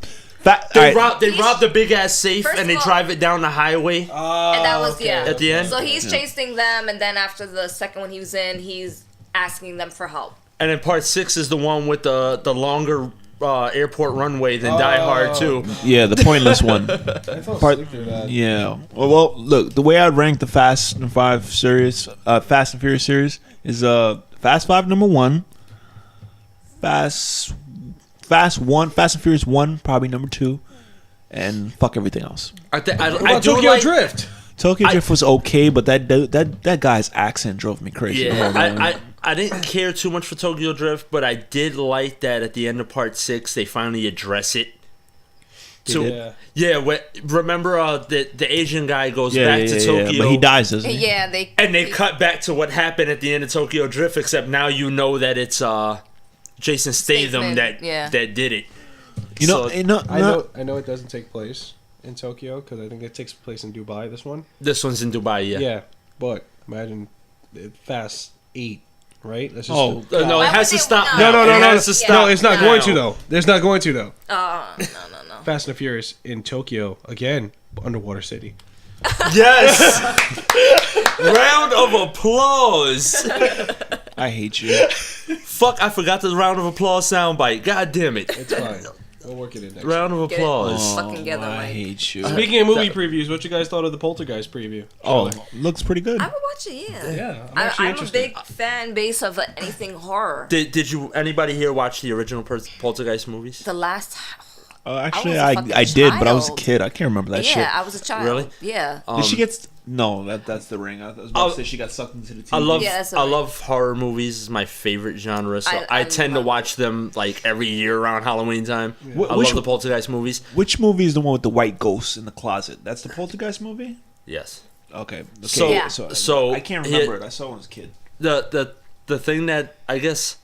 they alright. robbed the big ass safe First and they of all- drive it down the highway. And that was At the end? So he's chasing them, and then after the second one he was in, he's asking them for help. And then part 6 is the one with the longer airport runway than Die Hard 2. Yeah, the pointless one. I fell Part- asleep through that. Yeah. Well, look, the way I'd rank the Fast and Furious series is Fast 5 number 1, Fast and Furious 1 probably number 2, and fuck everything else. I What about do Tokyo like, Drift? Tokyo Drift was okay, but that guy's accent drove me crazy. the whole Yeah, time. I didn't care too much for Tokyo Drift, but I did like that at the end of part 6 they finally address it. So remember the Asian guy goes back to Tokyo, but he dies, doesn't he? Yeah, they cut back to what happened at the end of Tokyo Drift. Except now you know that it's Jason Statham that did it. I know it doesn't take place in Tokyo because I think it takes place in Dubai. This one. This one's in Dubai, Yeah, but imagine Fast 8, right? That's just Oh, no, Why it has would to they- stop. no. now. No, It has to Yeah. stop. No, it's not now. going to though. There's not going to though. no. Fast and Furious in Tokyo again, underwater city. Yes. Round of applause. I hate you. Fuck! I forgot the round of applause soundbite. God damn it! It's fine. We'll work it in next. Round of Get it applause. fucking together, I Mike. hate you. Speaking of movie previews, what you guys thought of the Poltergeist preview? Oh, looks pretty good. I would watch it. Yeah. Yeah, I'm actually I'm a interested. big fan base of anything horror. Did you anybody here watch the original Poltergeist movies? The last. Actually, I was a I fucking did, but I was a child. kid. I can't remember that Yeah, shit. I was a child. Really? Yeah. Did she get? No, that's the ring. I was about to say she got sucked into the TV. I love Yeah, that's I all right. love horror movies. It's my favorite genre. So I I tend to love watch them like every year around Halloween time. I Which- love the Poltergeist movies. Which movie is the one with the white ghosts in the closet? That's the Poltergeist movie. Yes. Okay. So- Yeah. so I can't it- remember it. I saw it when I was a kid. The thing that I guess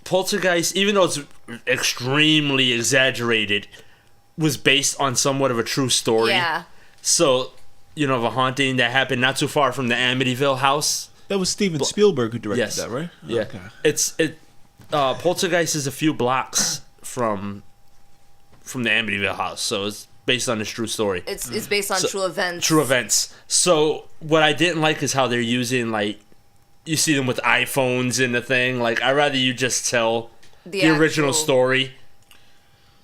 Poltergeist, even though it's extremely exaggerated, was based on somewhat of a true story. Yeah. So, of a haunting that happened not too far from the Amityville house. That was Steven Spielberg who directed Yes. that, right? Yeah. Okay. Poltergeist is a few blocks from the Amityville house, so it's based on this true story. It's based on true events. True events. So what I didn't like is how they're using like you see them with iPhones in the thing. Like, I'd rather you just tell the original actual story.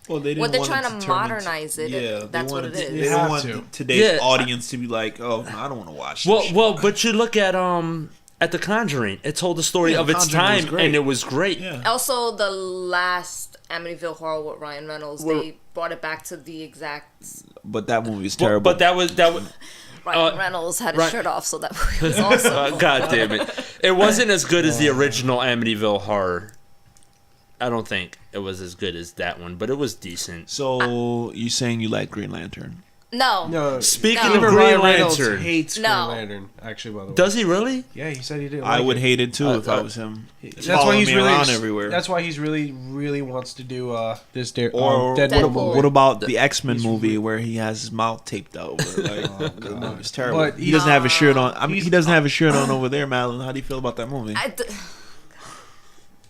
Well, they didn't Well, they're want trying it to turn modernize it. Yeah, That's what it is. They You don't have want to. today's Yeah. audience to be like, "Oh, no, I don't want to watch." This shit. Well, but you look at The Conjuring. It told the story Yeah, of The its Conjuring was time, great. and it was great. Yeah. Also, the last Amityville Horror with Ryan Reynolds, they brought it back to the exact. But that movie is But, terrible. but that was Ryan Reynolds had his Ryan- shirt off, so that movie was awesome. God damn it! It wasn't as good as the original Amityville Horror. I don't think it was as good as that one, but it was decent. So you saying you like Green Lantern? No. No, Speaking No. of even Green Ryan Reynolds Lantern, hates No. Green Lantern. Actually, by the way, does he really? yeah, he said he didn't. I like would it. hate it too if I was him. That's why Following he's me really around everywhere. That's why he's really wants to do this Or Deadpool Deadpool. movie. what about the X-Men movie where he has his mouth taped over? Like, the movie's terrible. But He doesn't have a shirt on. I mean, he's- he doesn't have a shirt on over there, Madeline. How do you feel about that movie?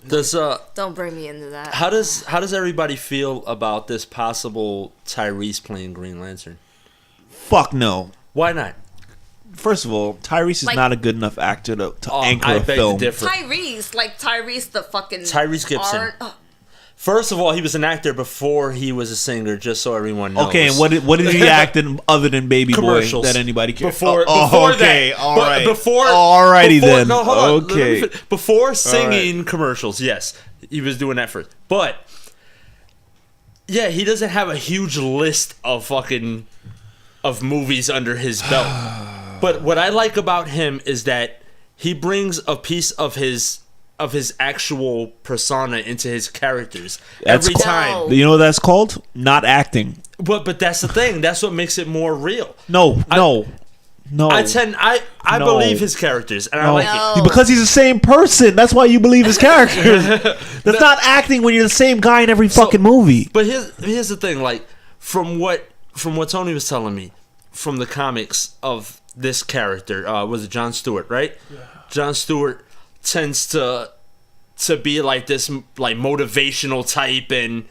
Does Don't bring me into that. how does everybody feel about this possible Tyrese playing Green Lantern? Fuck no. Why not? First of all, Tyrese is Like- not a good enough actor to anchor I a beg film. to differ. Tyrese the fucking Tyrese Gibson. First of all, he was an actor before he was a singer, just so everyone knows. Okay, and what did he act in other than Baby Boy Commercials. that anybody cares? Before okay, that. all But right, Before, alrighty before, then. No, hold on. Let me Okay, fin- Before singing commercials, yes, he was doing that first. But yeah, he doesn't have a huge list of movies under his belt. But what I like about him is that he brings a piece of his actual persona into his characters That's every cool. time. You know what that's called? Not acting. But that's the thing. That's what makes it more real. No. I No. believe his characters, and I No. like it. Because he's the same person. That's why you believe his character. That's not acting when you're the same guy in every fucking movie. But here's the thing. Like from what Tony was telling me, from the comics of this character, was it Jon Stewart, right? Yeah. Jon Stewart tends to be like this, like motivational type, and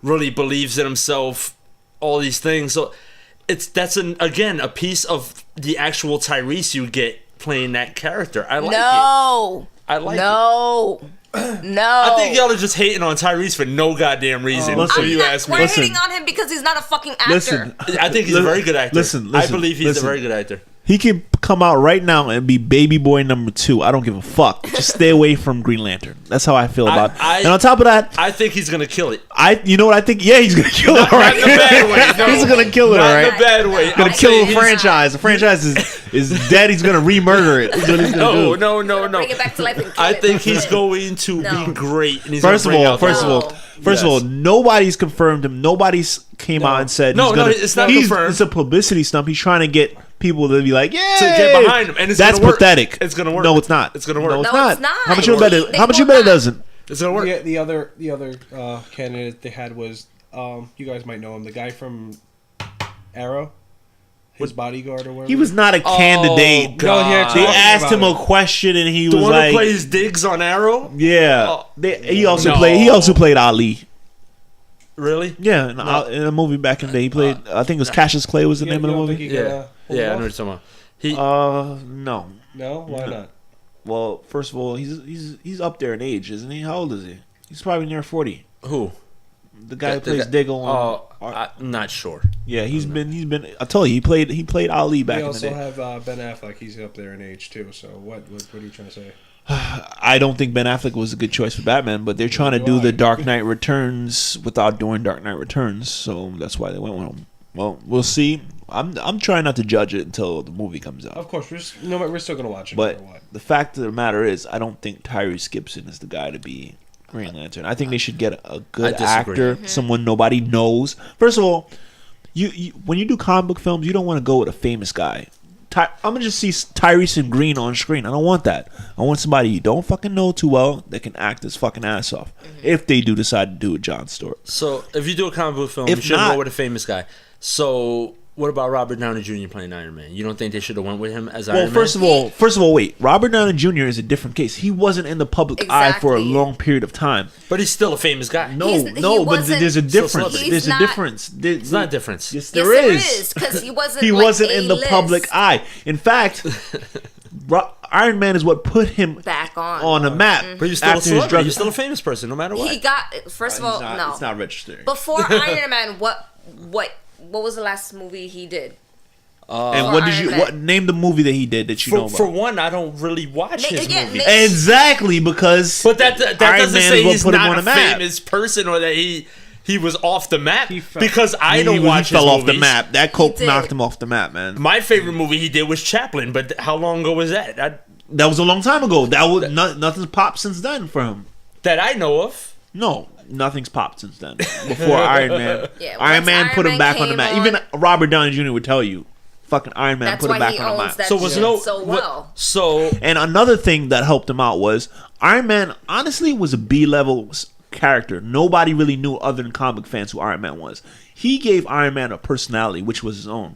really believes in himself. All these things. So that's a piece of the actual Tyrese you get playing that character. I like it. I like it. No. I think y'all are just hating on Tyrese for no goddamn reason. Listen. if you ask me. We're hating on him because he's not a fucking actor. Listen, I think he's a very good actor. Listen, I believe he's listen. a very good actor. He could come out right now and be Baby Boy number 2. I don't give a fuck. Just stay away from Green Lantern. That's how I feel about it. And on top of that, I think he's gonna kill it. you know what I think? Yeah, he's gonna kill it. All right, Not in a bad way. No. he's gonna kill it. All Not in right, a bad way. gonna I'm kill saying a he's- franchise. The franchise is dead. He's gonna re-murder it. That's what he's gonna do. No. Bring it back to life and kill I it. think That's he's it. going to No. be great. And he's First of gonna bring all, out first of all, nobody's confirmed him. Nobody's came out and said No, he's gonna, it's not confirmed. It's a publicity stunt. He's trying to get people to be like, yeah, to get behind him, and it's that's gonna work. pathetic. It's gonna work. No, it's not. It's gonna work. No, it's No, not. it's not. How much you bet it? They How much you will bet it not. doesn't? It's gonna work. The other candidate they had was you guys might know him, the guy from Arrow, his bodyguard or whatever. He was not a candidate. God. No, yeah, They talking asked him about a question and he The was one like, who plays Diggs on Arrow. "Yeah." Oh. He also No. played. He also played Ali. Really? Yeah, in a movie back in the day, he played. I think it was Cassius Clay was the name of the movie. Yeah. Hold Yeah, I off? know what you're talking about. He. No. No, why not? Well, first of all, he's up there in age, isn't he? How old is he? He's probably near 40. Who? The guy who The plays guy- Diggle on. I'm not sure. Yeah, he's been. I told you, he played Ali back We in the also day. have Ben Affleck. He's up there in age too. So what are you trying to say? I don't think Ben Affleck was a good choice for Batman, but they're trying to do the Dark Knight Returns without doing Dark Knight Returns, so that's why they went with him. Well, we'll see. I'm trying not to judge it until the movie comes out. Of course, we're still gonna watch it. But no matter what. the fact of the matter is, I don't think Tyrese Gibson is the guy to be Green Lantern. I think they should get a good disagree. actor, someone nobody knows. First of all, you when you do comic book films, you don't want to go with a famous guy. I'm gonna just see Tyrese and Green on screen. I don't want that. I want somebody you don't fucking know too well that can act his fucking ass off. If they do decide to do with Jon Stewart. So if you do a comic book film, If you should not- go with a famous guy. So what about Robert Downey Jr. playing Iron Man? You don't think they should have went with him as Iron Man? Well, first of all, wait. Robert Downey Jr. is a different case. He wasn't in the public eye for a Exactly. long period of time. But he's still a famous guy. No, He but wasn't- there's a difference. celebrity. There's He's a not- difference. It's not a difference. Yes, Yes, there is. because he wasn't. He like wasn't in the A-list. public eye. In fact, Iron Man is what put him back on the map. But you're still a after his celebrity. drug- You're still a famous person, no matter what. He got first of all, no. It's not registered. Before Iron Man, what was the last movie he did? And what did Iron you Man. name the movie that he did that you know about? For one, I don't really watch his movies. Exactly, because But that Iron doesn't Man say is what he's put him not on a the map. famous person or that he was off the map. fell. Because I don't watch He fell his off the movies. map. That coke did. knocked him off the map, man. My favorite movie he did was Chaplin, but how long ago was that? That was a long time ago. That was nothing's popped since then for him. That I know of. No, nothing's popped since then. Before Iron Man, Yeah, Iron once Man Iron put him Man back on the came map. on- Even Robert Downey Jr. would tell you, fucking Iron Man That's put him why back he on the owns map. that So was shit no so well. So And another thing that helped him out was Iron Man honestly was a B-level character. Nobody really knew other than comic fans who Iron Man was. He gave Iron Man a personality, which was his own.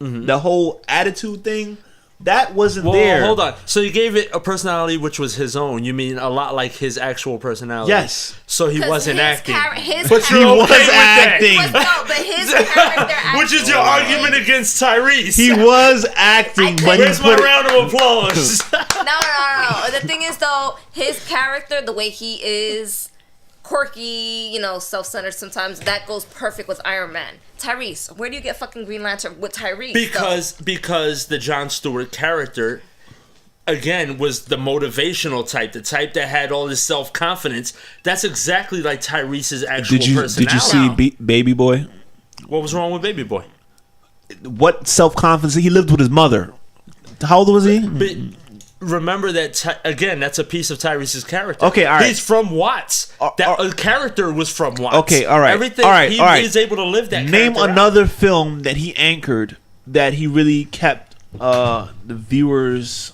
The whole attitude thing, that wasn't there. Hold on. So you gave it a personality which was his own. You mean a lot like his actual personality? Yes. So he 'Cause wasn't his acting. his But He you're okay was with that. acting. No, but his character Which is your argument against Tyrese. He was acting, but he Where's my put it, round of applause? No. The thing is, though, his character, the way he is quirky, self-centered sometimes, that goes perfect with Iron Man. Tyrese, where do you get fucking Green Lantern with Tyrese? Because the Jon Stewart character again was the motivational type, the type that had all this self-confidence. That's exactly like Tyrese's actual personality. did you see Baby Boy? What was wrong with Baby Boy? What self-confidence? He lived with his mother. How old was he? But remember that again. That's a piece of Tyrese's character. Okay, all right. He's from Watts. That character was from Watts. Okay, all right. Everything. All right, he all right. is able to live that. Name character out. another film that he anchored that he really kept the viewers.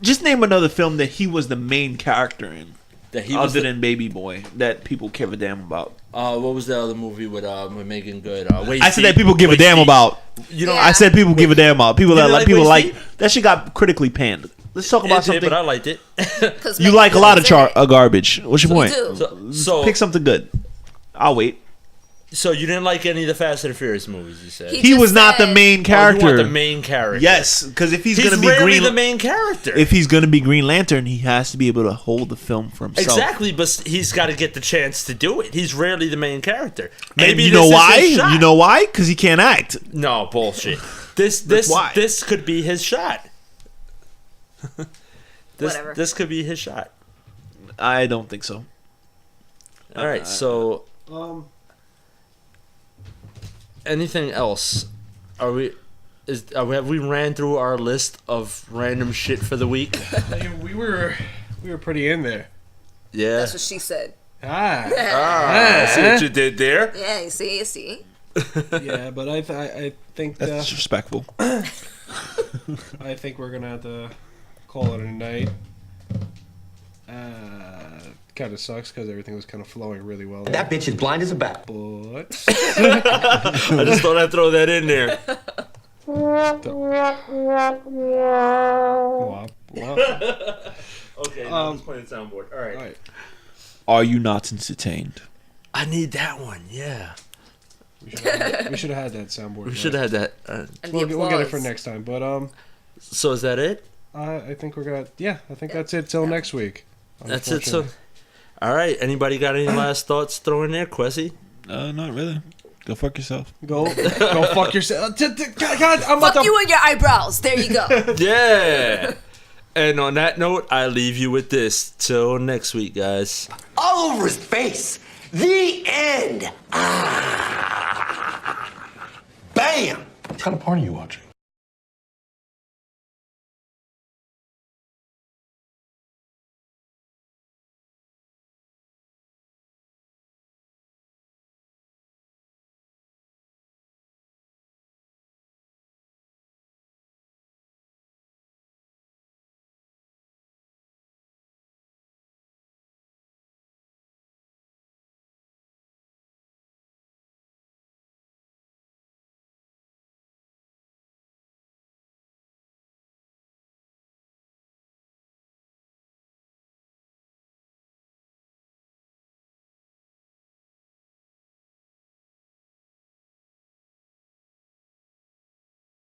Just name another film that he was the main character in, That he was other than Baby Boy, that people give a damn about. what was the other movie with Megan Good? I said that people give a damn about. You know, Yeah. I said people give a damn about. People You that didn't like like people Waste like Deep? that shit got critically panned. Let's talk about it did, something. but I liked it. 'Cause You Megan like a lot of Fox in it. garbage. What's your point? You do. so Pick something good. I'll wait. So you didn't like any of the Fast and Furious movies? You said He just was not the said- main Oh, you character. want the main character? Yes, because if he's he's gonna be rarely Green, the main character. if he's gonna be Green Lantern, he has to be able to hold the film for himself. Exactly, but he's got to get the chance to do it. He's rarely the main character. And you this know is why? his shot. You know why? Because he can't act. No bullshit. This why. this could be his shot. Whatever. This could be his shot. I don't think so. All right. So anything else? Have we ran through our list of random shit for the week? Hey, we were pretty in there. Yeah. That's what she said. I see what you did there. Yeah, you see. Yeah, but I think That's disrespectful. I think we're gonna have to call it a night. Kind of sucks because everything was kind of flowing really well. That bitch is blind as a bat. But I just thought I'd throw that in there. wop, wop. Okay, now let's play the soundboard. All right. All right. Are you not entertained? I need that one. Yeah. We should have had that soundboard. We should have had that. And We'll get it for applause. next time. But So is that it? I think we're gonna. Yeah, I think that's it till next week. That's it. So, all right. Anybody got any last thoughts? Throw in there, Quessy. Not really. Go fuck yourself. Go fuck yourself. God, I'm Fuck about to. you and your eyebrows. There you go. Yeah. And on that note, I leave you with this. Till next week, guys. All over his face. The end. Bam. What kind of porn are you watching?